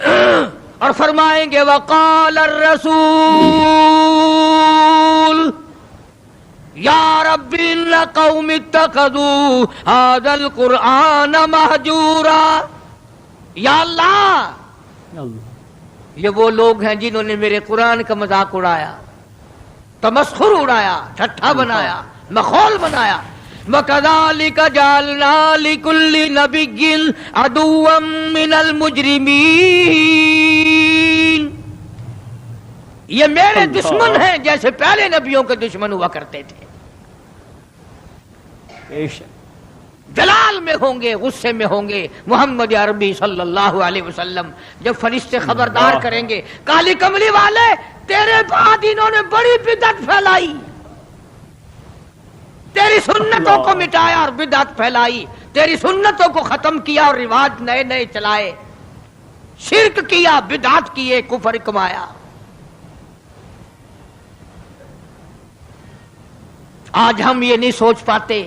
اور فرمائیں گے وقال الرسول یا رب ان قوم اتخذوا هذا القرآن مہجورا. یا اللہ یہ وہ لوگ ہیں جنہوں نے میرے قرآن کا مذاق اڑایا، تمسخر اڑایا، ٹھٹھا بنایا، مخول بنایا. وَكَذَلِكَ جَعَلْنَا لِكُلِّ نَبِيٍّ عَدُوًّا مِّنَ الْمُجْرِمِينَ. یہ میرے دشمن ہیں جیسے پہلے نبیوں کے دشمن ہوا کرتے تھے. جلال میں ہوں گے، غصے میں ہوں گے. محمد عربی صلی اللہ علیہ وسلم جب فرشتے خبردار کریں گے کالی کملی والے تیرے بعد انہوں نے بڑی بدعت پھیلائی، تیری سنتوں کو مٹایا اور بدعت پھیلائی، تیری سنتوں کو ختم کیا اور رواج نئے نئے چلائے، شرک کیا، بدعت کیے، کفر کمایا. آج ہم یہ نہیں سوچ پاتے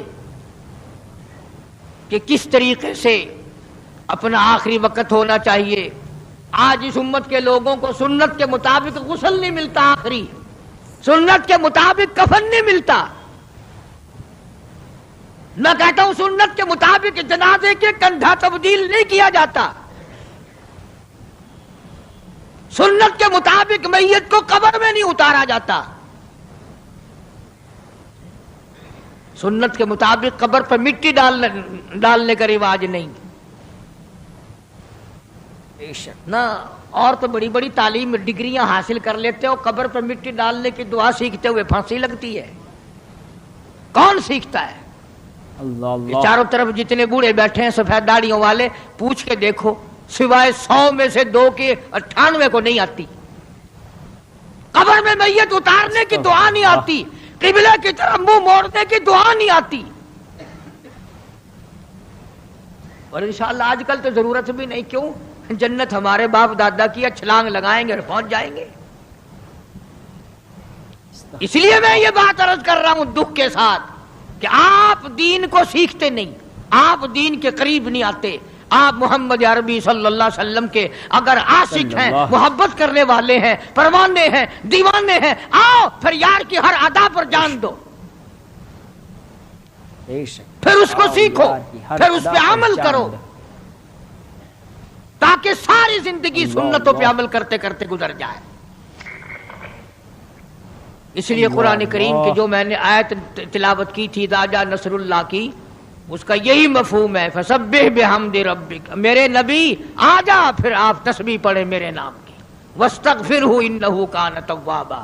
کہ کس طریقے سے اپنا آخری وقت ہونا چاہیے. آج اس امت کے لوگوں کو سنت کے مطابق غسل نہیں ملتا، آخری سنت کے مطابق کفن نہیں ملتا. میں کہتا ہوں سنت کے مطابق جنازے کے کندھا تبدیل نہیں کیا جاتا، سنت کے مطابق میت کو قبر میں نہیں اتارا جاتا، سنت کے مطابق قبر پر مٹی ڈالنے کا رواج نہیں. نہ اور تو بڑی بڑی تعلیم ڈگریاں حاصل کر لیتے ہو، قبر پر مٹی ڈالنے کی دعا سیکھتے ہوئے پھانسی لگتی ہے. کون سیکھتا ہے؟ اللہ. چاروں طرف جتنے بوڑھے بیٹھے ہیں سفید داڑیوں والے، پوچھ کے دیکھو سوائے 100 میں سے 2 کے 98 کو نہیں آتی. قبر میں میت اتارنے کی دعا نہیں آتی، قبلہ کی طرف منہ موڑنے کی دعا نہیں آتی. اور انشاءاللہ آج کل تو ضرورت بھی نہیں. کیوں؟ جنت ہمارے باپ دادا کی چھلانگ لگائیں گے اور پہنچ جائیں گے. اس لیے میں یہ بات عرض کر رہا ہوں دکھ کے ساتھ کہ آپ دین کو سیکھتے نہیں، آپ دین کے قریب نہیں آتے. آپ محمد عربی صلی اللہ علیہ وسلم کے اگر عاشق ہیں، محبت کرنے والے ہیں، پروانے ہیں، دیوانے ہیں، آؤ پھر یار کی ہر ادا پر جان دو، پھر اس کو سیکھو، پھر اس پہ عمل کرو، تاکہ ساری زندگی سنتوں پہ عمل کرتے کرتے گزر جائے. اس لیے قرآن کریم کی جو میں نے آیت تلاوت کی تھی اذا جاء نصر اللہ کی، اس کا یہی مفہوم ہے فسبح بحمد ربک. میرے نبی آ جا پھر آپ تسبیح پڑھیں میرے نام کی، واستغفرہ انہ کان توابا.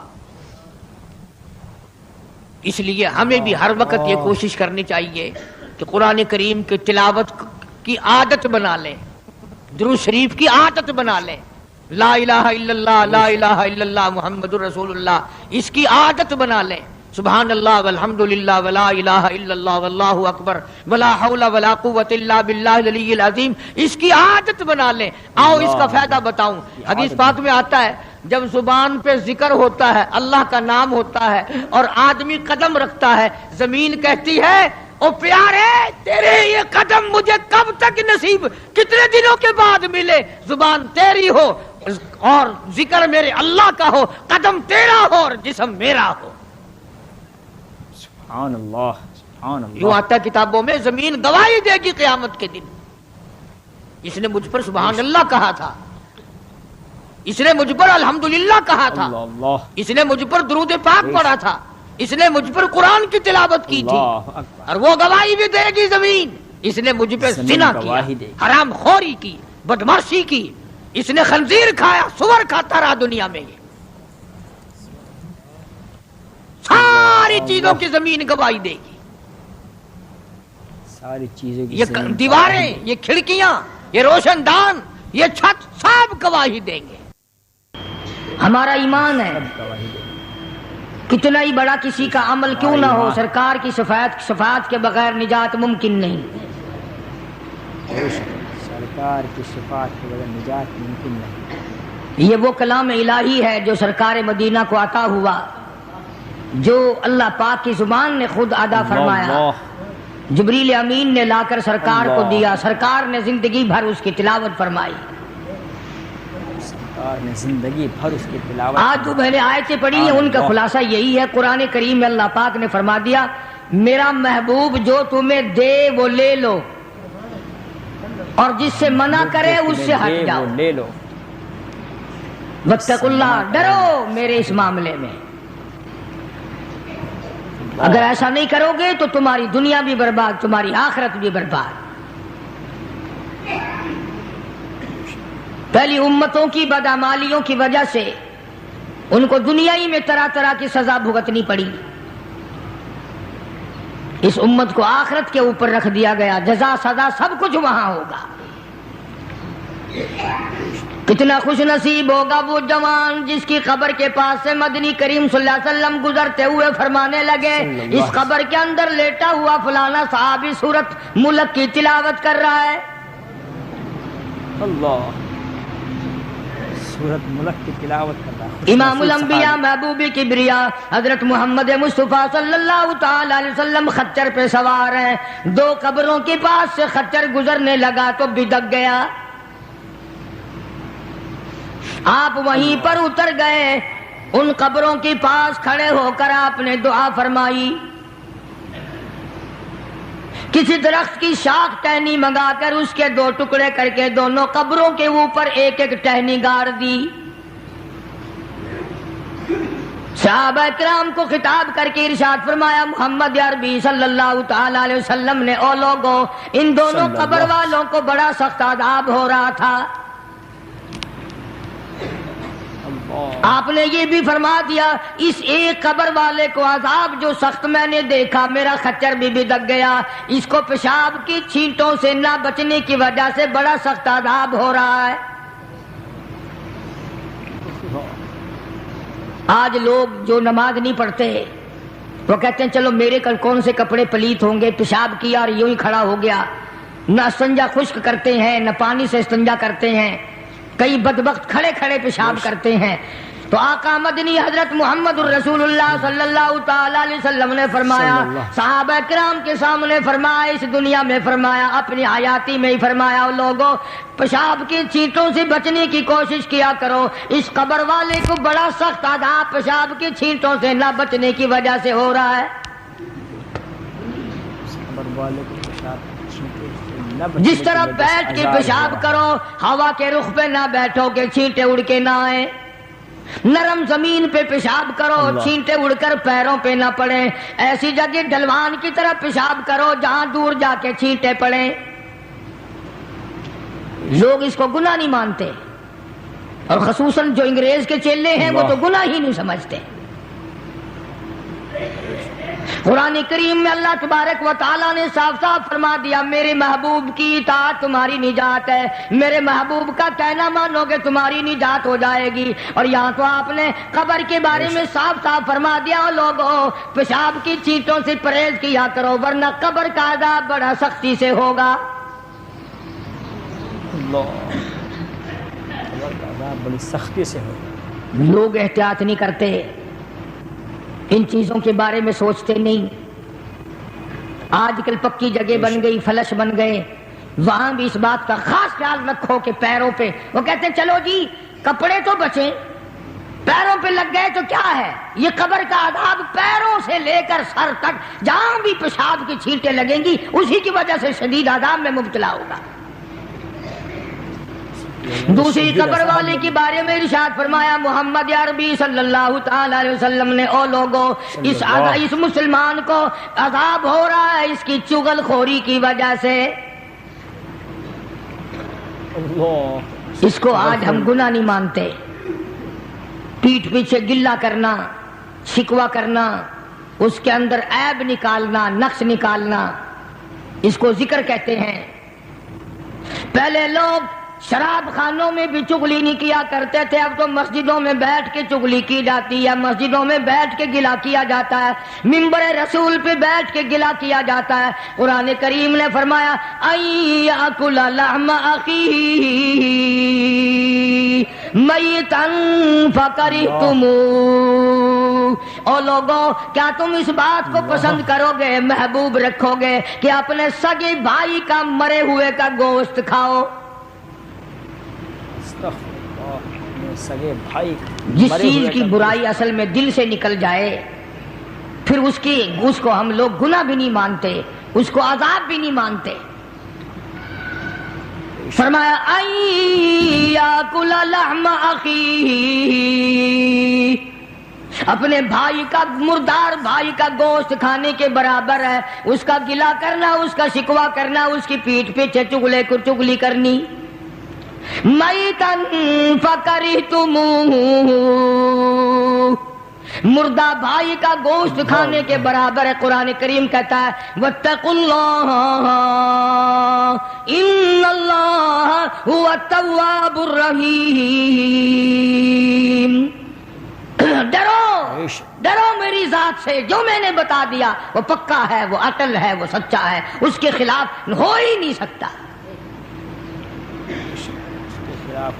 اس لیے ہمیں بھی ہر وقت یہ کوشش کرنی چاہیے کہ قرآن کریم کی تلاوت کی عادت بنا لیں، درود شریف کی عادت بنا لیں، لا الہ الا اللہ، لا الہ الا اللہ محمد الرسول اللہ، اس کی عادت بنا لیں. سبحان اللہ والحمد للہ ولا الہ الا اللہ واللہ اکبر ولا حول ولا قوت الا باللہ العلی العظیم، اس کی عادت بنا لیں. آؤ اس کا فائدہ بتاؤں. حدیث پاک میں آتا ہے جب زبان پہ ذکر ہوتا ہے، اللہ کا نام ہوتا ہے اور آدمی قدم رکھتا ہے، زمین کہتی ہے او پیارے تیرے یہ قدم مجھے کب تک نصیب، کتنے دنوں کے بعد ملے. زبان تیری ہو اور ذکر میرے اللہ کا ہو، قدم تیرا ہو اور جسم میرا ہو. سبحان اللہ سبحان اللہ. یوں آتا ہے کتابوں میں زمین گواہی دے گی قیامت کے دن، اس نے مجھ پر سبحان اللہ کہا تھا، اس نے مجھ پر الحمدللہ کہا تھا، اس نے مجھ پر درود پاک پڑھا تھا، اس نے مجھ پر قرآن کی تلاوت کی تھی، اور وہ گواہی بھی دے گی زمین. اس نے مجھ پہ زنا کیا، حرام خوری کی، بدماشی کی، اس نے خنزیر کھایا، سور کھاتا رہا دنیا میں. یہ ساری چیزوں کی زمین گواہی دے گی، ساری چیزوں کی، یہ دیواریں، یہ کھڑکیاں، یہ روشن دان، یہ چھت سب گواہی دیں گے. ہمارا ایمان ہے کتنا ہی بڑا کسی کا عمل کیوں نہ ہو، سرکار کی شفاعت کے بغیر نجات ممکن نہیں. سرکار کی شفاعت کے بغیر نجات ممکن نہیں. یہ وہ کلام الہی ہے جو سرکار مدینہ کو عطا ہوا، جو اللہ پاک کی زبان نے خود ادا فرمایا، جبریل امین نے لا کر سرکار کو دیا، سرکار نے زندگی بھر اس کی تلاوت فرمائی. سرکار نے زندگی بھر اس کی تلاوت. آج جو میں نے آیتیں پڑھی ہیں ان کا خلاصہ یہی ہے. قرآن کریم میں اللہ پاک نے فرما دیا میرا محبوب جو تمہیں دے وہ لے لو اور جس سے منع کرے اس سے ہٹ جاؤ. لے لو. واتقوا اللہ، ڈرو میرے اس معاملے میں. اگر ایسا نہیں کرو گے تو تمہاری دنیا بھی برباد، تمہاری آخرت بھی برباد. پہلی امتوں کی بدعمالیوں کی وجہ سے ان کو دنیا ہی میں طرح طرح کی سزا بھگتنی پڑی. اس امت کو آخرت کے اوپر رکھ دیا گیا، جزا سزا سب کچھ وہاں ہوگا. کتنا خوش نصیب ہوگا وہ جوان جس کی قبر کے پاس سے مدنی کریم صلی اللہ علیہ وسلم گزرتے ہوئے فرمانے لگے اس قبر کے اندر لیٹا ہوا فلانا صحابی سورت ملک کی تلاوت کر رہا ہے. اللہ سورت ملک کی تلاوت کر رہا ہے. امام الانبیاء محبوب کبریا حضرت محمد مصطفیٰ صلی اللہ تعالی علیہ وسلم خچر پہ سوار ہیں. دو قبروں کے پاس سے خچر گزرنے لگا تو بدک گیا. آپ وہیں پر اتر گئے. ان قبروں کے پاس کھڑے ہو کر آپ نے دعا فرمائی. کسی درخت کی شاخ ٹہنی منگا کر اس کے دو ٹکڑے کر کے دونوں قبروں کے اوپر ایک ایک ٹہنی گاڑ دی. صحابہ کرام کو خطاب کر کے ارشاد فرمایا محمد عربی صلی اللہ تعالی علیہ وسلم نے او لوگوں ان دونوں قبر والوں کو بڑا سخت عذاب ہو رہا تھا. آپ نے یہ بھی فرما دیا اس ایک قبر والے کو عذاب جو سخت میں نے دیکھا میرا خچر بھی بدک گیا. اس کو پیشاب کی چھینٹوں سے نہ بچنے کی وجہ سے بڑا سخت عذاب ہو رہا ہے. آج لوگ جو نماز نہیں پڑھتے وہ کہتے ہیں چلو میرے کل کون سے کپڑے پلیت ہوں گے، پیشاب کیا اور یوں ہی کھڑا ہو گیا. نہ استنجا خشک کرتے ہیں نہ پانی سے استنجا کرتے ہیں. کئی بدبخت کھڑے کھڑے پیشاب کرتے ہیں. تو آقا مدنی حضرت محمد الرسول اللہ صلی اللہ تعالی علیہ وسلم نے فرمایا صحابہ کرام کے سامنے فرمایا اس دنیا میں فرمایا اپنی حیاتی میں ہی فرمایا لوگوں پیشاب کی چھینٹوں سے بچنے کی کوشش کیا کرو. اس قبر والے کو بڑا سخت عذاب پیشاب کی چھینٹوں سے نہ بچنے کی وجہ سے ہو رہا ہے. جس طرح بیٹھ کے پیشاب کرو ہوا کے رخ پہ نہ بیٹھو کہ چھینٹے اڑ کے نہ آئے. نرم زمین پہ پیشاب کرو چھینٹے اڑ کر پیروں پہ نہ پڑیں. ایسی جگہ ڈھلوان کی طرح پیشاب کرو جہاں دور جا کے چھینٹے پڑیں. لوگ اس کو گناہ نہیں مانتے اور خصوصاً جو انگریز کے چیلے ہیں وہ تو گناہ ہی نہیں سمجھتے. قرآن کریم میں اللہ تبارک و تعالیٰ نے صاف صاف فرما دیا میرے محبوب کی اطاعت تمہاری نجات ہے. میرے محبوب کا کہنا مانو گے تمہاری نجات ہو جائے گی. اور یہاں تو آپ نے قبر کے بارے میں صاف صاف فرما دیا لوگوں پیشاب کی چھینٹوں سے پرہیز کیا کرو ورنہ قبر کا عذاب بڑا سختی سے ہوگا. بڑی سختی سے ہوگا. لوگ احتیاط نہیں کرتے ان چیزوں کے بارے میں سوچتے نہیں. آج کل پکی جگہ بن گئی فلش بن گئے وہاں بھی اس بات کا خاص خیال رکھو کہ پیروں پہ وہ کہتے ہیں چلو جی کپڑے تو بچیں پیروں پہ لگ گئے تو کیا ہے. یہ قبر کا عذاب پیروں سے لے کر سر تک جہاں بھی پیشاب کی چھینٹیں لگیں گی اسی کی وجہ سے شدید عذاب میں مبتلا ہوگا. دوسری قبر والے کے بارے میں ارشاد فرمایا محمد عربی صلی اللہ تعالی علیہ وسلم نے او لوگوں اس مسلمان کو عذاب ہو رہا ہے اس کی چغل خوری کی وجہ سے. اس کو آج ہم گناہ نہیں مانتے. پیٹھ پیچھے گلہ کرنا شکوہ کرنا اس کے اندر عیب نکالنا نقص نکالنا اس کو ذکر کہتے ہیں. پہلے لوگ شراب خانوں میں بھی چغلی نہیں کیا کرتے تھے اب تو مسجدوں میں بیٹھ کے چغلی کی جاتی ہے. مسجدوں میں بیٹھ کے گلہ کیا جاتا ہے. منبر رسول پہ بیٹھ کے گلہ کیا جاتا ہے. قرآن کریم نے فرمایا ایاکل لحم اخیہ میتا فکرہتموہ. او لوگوں کیا تم اس بات کو پسند کرو گے محبوب رکھو گے کہ اپنے سگے بھائی کا مرے ہوئے کا گوشت کھاؤ. سگے بھائی جس چیز کی برائی اصل میں دل سے نکل جائے پھر اس کو ہم لوگ گناہ بھی نہیں مانتے، اس کو عذاب بھی نہیں مانتے۔ فرمایا ایاکل لحم اخیہ، اپنے بھائی کا مردار بھائی کا گوشت کھانے کے برابر ہے، اس کا گلہ کرنا، اس کا شکوہ کرنا، اس کی پیٹھ پیچھے چگلی کرنی۔ میتن فکرہتموہ، مردہ بھائی کا گوشت کھانے کے برابر ہے۔ قرآن کریم کہتا ہے واتقوا اللہ ان اللہ هو التواب الرحیم، ڈرو میری ذات سے، جو میں نے بتا دیا وہ پکا ہے، وہ اٹل ہے، وہ سچا ہے، اس کے خلاف ہو ہی نہیں سکتا،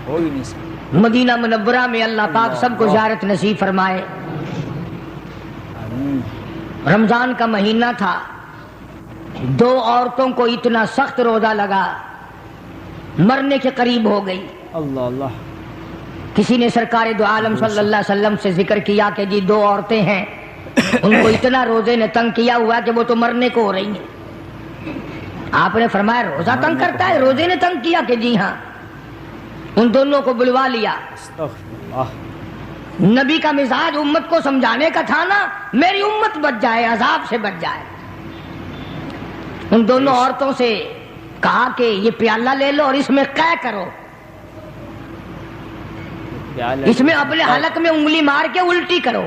ہو ہی نہیں سکتا۔ مدینہ منورہ میں اللہ پاک سب کو زیارت نصیب فرمائے۔ رمضان کا مہینہ تھا، دو عورتوں کو اتنا سخت روزہ لگا، مرنے کے قریب ہو گئی۔ اللہ اللہ، کسی نے سرکار دو عالم صلی اللہ علیہ وسلم سے ذکر کیا کہ جی دو عورتیں ہیں، ان کو اتنا روزے نے تنگ کیا ہوا کہ وہ تو مرنے کو ہو رہی ہیں۔ آپ نے فرمایا روزہ تنگ کرتا ہے؟ روزے نے تنگ کیا کہ جی ہاں۔ ان دونوں کو بلوا لیا۔ نبی کا مزاج امت کو سمجھانے کا تھا نا، میری امت بچ جائے، عذاب سے بچ جائے۔ ان دونوں عورتوں سے کہا کہ یہ پیالہ لے لو اور اس میں قے کرو، اس میں اپنے حلق میں انگلی مار کے الٹی کرو۔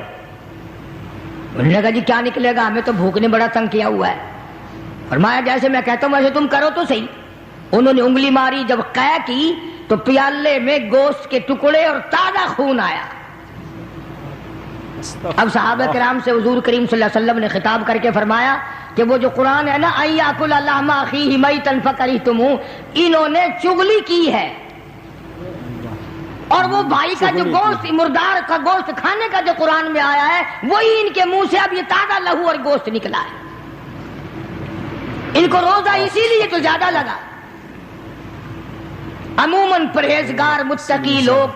انہوں نے کہا جی کیا نکلے گا، ہمیں تو بھوک نے بڑا تنگ کیا ہوا ہے۔ فرمایا جیسے میں کہتا ہوں ویسے تم کرو تو صحیح۔ انہوں نے انگلی ماری، جب قے کی تو پیالے میں گوشت کے ٹکڑے اور تازہ خون آیا۔ اب صحابہ کرام سے حضور کریم صلی اللہ علیہ وسلم نے خطاب کر کے فرمایا کہ وہ جو قرآن ہے نا ایاکل لحم اخیہ میتا فکرہتموہ، انہوں نے چغلی کی ہے، اور وہ بھائی کا جو گوشت، مردار کا گوشت کھانے کا جو قرآن میں آیا ہے وہی ان کے منہ سے اب یہ تازہ لہو اور گوشت نکلا ہے۔ ان کو روزہ اسی لیے تو زیادہ لگا۔ عموماً پرہیزگار متقی لوگ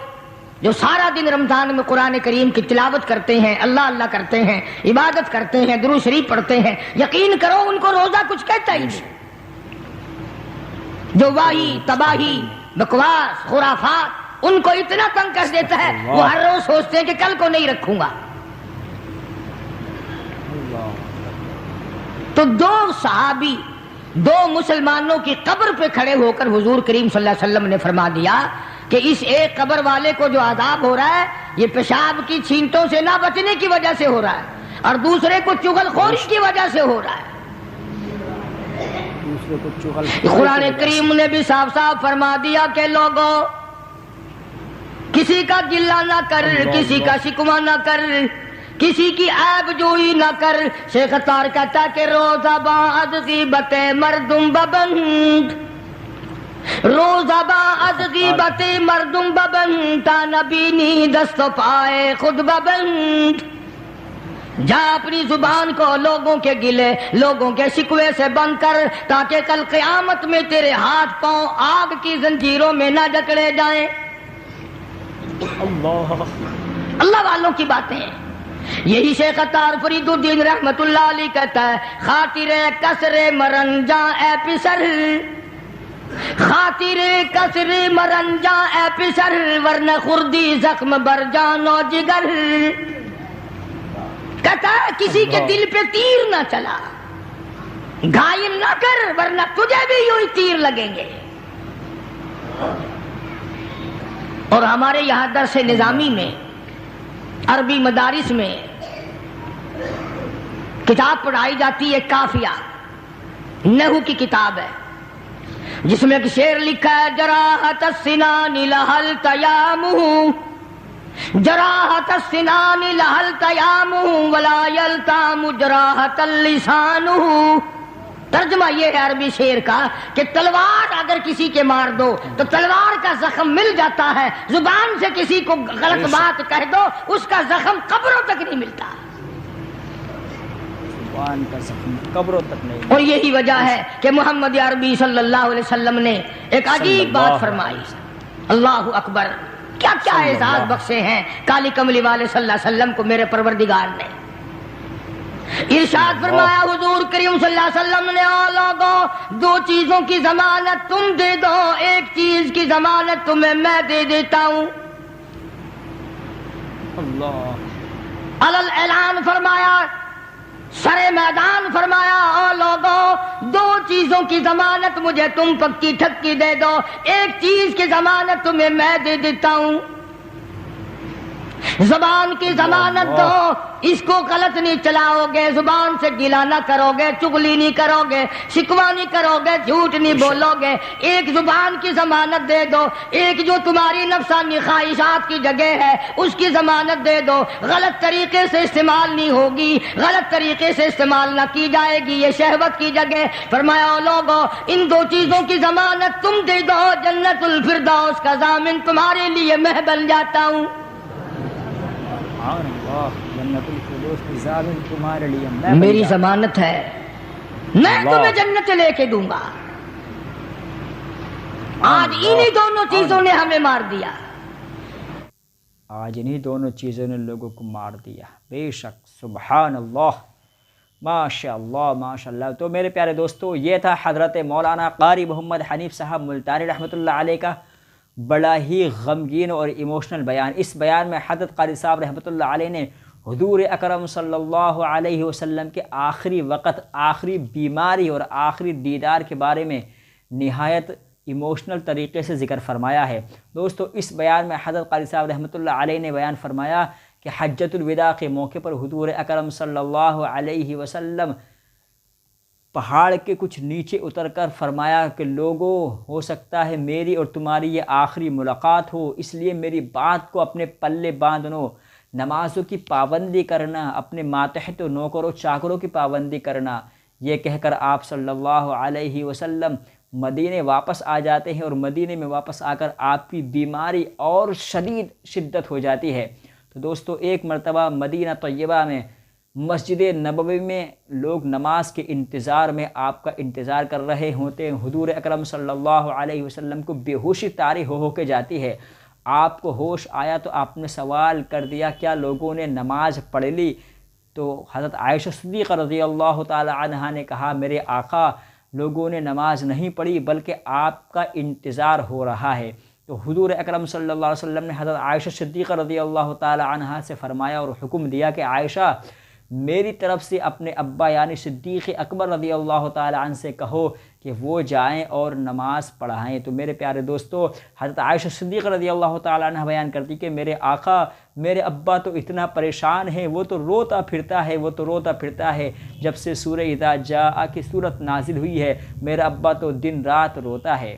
جو سارا دن رمضان میں قرآن کریم کی تلاوت کرتے ہیں، اللہ اللہ کرتے ہیں، عبادت کرتے ہیں، درود شریف پڑھتے ہیں، یقین کرو ان کو روزہ کچھ کہتا ہی نہیں۔ جو واہی تباہی بکواس خرافات ان کو اتنا تنگ کر دیتا ہے، وہ ہر روز سوچتے ہیں کہ کل کو نہیں رکھوں گا۔ تو دو صحابی دو مسلمانوں کی قبر پہ کھڑے ہو کر حضور کریم صلی اللہ علیہ وسلم نے فرما دیا کہ اس ایک قبر والے کو جو عذاب ہو رہا ہے یہ پیشاب کی چھینٹوں سے نہ بچنے کی وجہ سے ہو رہا ہے، اور دوسرے کو چغل خوری کی وجہ سے ہو رہا ہے۔ قرآن کریم نے بھی صاف صاف فرما دیا کہ لوگوں کسی کا گلہ نہ کر، کسی کا شکوہ نہ کر، کسی کی عیب جوئی نہ کر۔ شیخ اتار کہتا کہ روزہ بعد غیبت مردم ببند، روزہ بعد غیبت مردم ببند، تا نبینی دست و پائے خود ببند۔ جا اپنی زبان کو لوگوں کے گلے لوگوں کے شکوے سے بند کر، تاکہ کل قیامت میں تیرے ہاتھ پاؤں آگ کی زنجیروں میں نہ جکڑے جائیں۔ اللہ والوں کی باتیں ہیں۔ یہی شیخ اتار فرید الدین رحمت اللہ علیہ کہتا ہے خاطر کسر مرنجا اے پسر، خاطر کسر مرنجا اے پسر، ورنہ خردی زخم بر جان و جگر۔ کہتا ہے کسی کے دل پہ تیر نہ چلا، گھائل نہ کر، ورنہ تجھے بھی یوں ہی تیر لگیں گے۔ اور ہمارے یہاں درس نظامی میں عربی مدارس میں کتاب پڑھائی جاتی ہے کافیہ، نحو کی کتاب ہے، جس میں ایک شعر لکھا ہے جراحت السنان لہل تیامہ، جراحت السنان لہل تیامہ ولا یلتام جراحت اللسانہ۔ ترجمہ یہ ہے عربی شعر کا کہ تلوار اگر کسی کے مار دو تو تلوار کا زخم مل جاتا ہے، زبان سے کسی کو غلط بات کہہ دو اس کا زخم قبروں تک نہیں ملتا، زبان کا زخم قبروں تک نہیں۔ اور یہی وجہ ہے کہ محمد عربی صلی اللہ علیہ وسلم نے ایک عجیب بات فرمائی، اللہ اکبر۔ کیا کیا اعزاز بخشے ہیں کالی کملی والے صلی اللہ علیہ وسلم کو میرے پروردگار نے۔ ارشاد فرمایا حضور کریم صلی اللہ علیہ وسلم نے، او لوگوں، دو چیزوں کی ضمانت تم دے دو، ایک چیز کی ضمانت تمہیں میں دے دیتا ہوں۔ اللہ علل اعلان فرمایا، سر میدان فرمایا، او لوگوں، دو چیزوں کی ضمانت مجھے تم پکی ٹھکی دے دو، ایک چیز کی ضمانت تمہیں میں دے دیتا ہوں۔ زبان کی ضمانت دو، اس کو غلط نہیں چلاؤ گے، زبان سے گلا نہ کرو گے، چغلی نہیں کرو گے، شکوہ نہیں کرو گے، جھوٹ نہیں بولو گے، ایک زبان کی ضمانت دے دو، ایک جو تمہاری نفسانی خواہشات کی جگہ ہے اس کی ضمانت دے دو، غلط طریقے سے استعمال نہیں ہوگی، غلط طریقے سے استعمال نہ کی جائے گی، یہ شہوت کی جگہ۔ فرمایا او لوگو، ان دو چیزوں کی ضمانت تم دے دو، جنت الفردوس کا ضامن تمہارے لیے میں بن جاتا ہوں۔ جنت الفردوس کی ضامن تمہارے لیے میری ضمانت ہے، میں تمہیں جنت لے کے دوں گا۔ آج انہی دونوں چیزوں نے ہمیں مار دیا، آج انہی دونوں چیزوں نے لوگوں کو مار دیا، بے شک، سبحان اللہ، ماشاء اللہ ماشاء اللہ۔ تو میرے پیارے دوستو، یہ تھا حضرت مولانا قاری محمد حنیف صاحب ملتانی رحمۃ اللہ علیہ کا بڑا ہی غمگین اور ایموشنل بیان۔ اس بیان میں حضرت قاری صاحب رحمۃ اللہ علیہ نے حضور اکرم صلی اللہ علیہ وسلم کے آخری وقت، آخری بیماری اور آخری دیدار کے بارے میں نہایت ایموشنل طریقے سے ذکر فرمایا ہے۔ دوستو، اس بیان میں حضرت قاری صاحب رحمۃ اللہ علیہ نے بیان فرمایا کہ حجۃ الوداع کے موقع پر حضور اکرم صلی اللہ علیہ وسلم پہاڑ کے کچھ نیچے اتر کر فرمایا کہ لوگوں، ہو سکتا ہے میری اور تمہاری یہ آخری ملاقات ہو، اس لیے میری بات کو اپنے پلے باندھو، نمازوں کی پابندی کرنا، اپنے ماتحت و نوکروں چاکروں کی پابندی کرنا۔ یہ کہہ کر آپ صلی اللہ علیہ وسلم مدینے واپس آ جاتے ہیں، اور مدینے میں واپس آ کر آپ کی بیماری اور شدت ہو جاتی ہے۔ تو دوستو، ایک مرتبہ مدینہ طیبہ میں مسجد نبوی میں لوگ نماز کے انتظار میں آپ کا انتظار کر رہے ہوتے ہیں۔ حضور اکرم صلی اللہ علیہ وسلم کو بے ہوشی طاری ہو کے جاتی ہے۔ آپ کو ہوش آیا تو آپ نے سوال کر دیا، کیا لوگوں نے نماز پڑھ لی؟ تو حضرت عائشہ صدیقہ رضی اللہ تعالی عنہا نے کہا، میرے آقا، لوگوں نے نماز نہیں پڑھی بلکہ آپ کا انتظار ہو رہا ہے۔ تو حضور اکرم صلی اللہ علیہ وسلم نے حضرت عائشہ صدیقہ رضی اللہ تعالی عنہا سے فرمایا اور حکم دیا کہ عائشہ، میری طرف سے اپنے ابا یعنی صدیق اکبر رضی اللہ تعالی عنہ سے کہو کہ وہ جائیں اور نماز پڑھائیں۔ تو میرے پیارے دوستو، حضرت عائشہ صدیق رضی اللہ تعالی عنہ بیان کرتی کہ میرے آقا، میرے ابا تو اتنا پریشان ہے، وہ تو روتا پھرتا ہے، جب سے سورہ اذا جاء کی صورت نازل ہوئی ہے، میرا ابا تو دن رات روتا ہے۔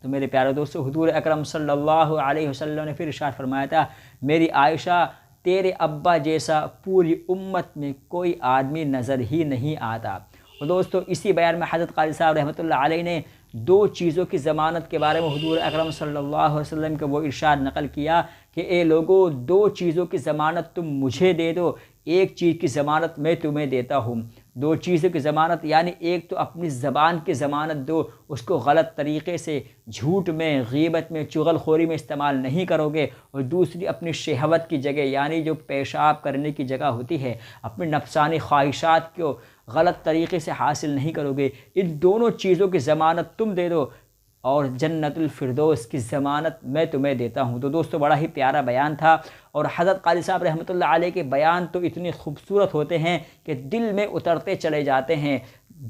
تو میرے پیارے دوستو، حضور اکرم صلی اللہ علیہ وسلم نے پھر ارشاد فرمایا تھا، میری عائشہ، تیرے ابا جیسا پوری امت میں کوئی آدمی نظر ہی نہیں آتا۔ اور دوستو، اسی بیان میں حضرت قاری صاحب رحمۃ اللہ علیہ نے دو چیزوں کی ضمانت کے بارے میں حضور اکرم صلی اللہ علیہ وسلم کا وہ ارشاد نقل کیا کہ اے لوگو، دو چیزوں کی ضمانت تم مجھے دے دو، ایک چیز کی ضمانت میں تمہیں دیتا ہوں۔ دو چیزوں کی ضمانت یعنی ایک تو اپنی زبان کی ضمانت دو، اس کو غلط طریقے سے جھوٹ میں، غیبت میں، چغل خوری میں استعمال نہیں کرو گے، اور دوسری اپنی شہوت کی جگہ یعنی جو پیشاب کرنے کی جگہ ہوتی ہے، اپنی نفسانی خواہشات کو غلط طریقے سے حاصل نہیں کرو گے۔ ان دونوں چیزوں کی ضمانت تم دے دو، اور جنت الفردوس کی ضمانت میں تمہیں دیتا ہوں۔ تو دوستو، بڑا ہی پیارا بیان تھا، اور حضرت قاری صاحب رحمۃ اللہ علیہ کے بیان تو اتنے خوبصورت ہوتے ہیں کہ دل میں اترتے چلے جاتے ہیں،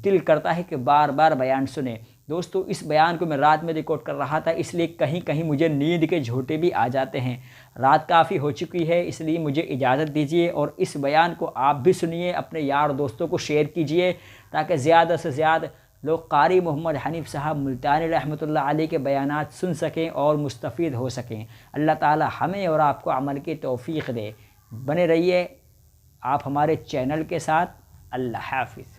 دل کرتا ہے کہ بار بار بیان سنیں۔ دوستو، اس بیان کو میں رات میں ریکارڈ کر رہا تھا، اس لیے کہیں کہیں مجھے نیند کے جھوٹے بھی آ جاتے ہیں۔ رات کافی ہو چکی ہے، اس لیے مجھے اجازت دیجیے، اور اس بیان کو آپ بھی سنیے، اپنے یار دوستوں کو شیئر کیجیے، تاکہ زیادہ سے زیادہ لوگ قاری محمد حنیف صاحب ملتانی رحمۃ اللہ علیہ کے بیانات سن سکیں اور مستفید ہو سکیں۔ اللہ تعالی ہمیں اور آپ کو عمل کی توفیق دے۔ بنے رہیے آپ ہمارے چینل کے ساتھ۔ اللہ حافظ۔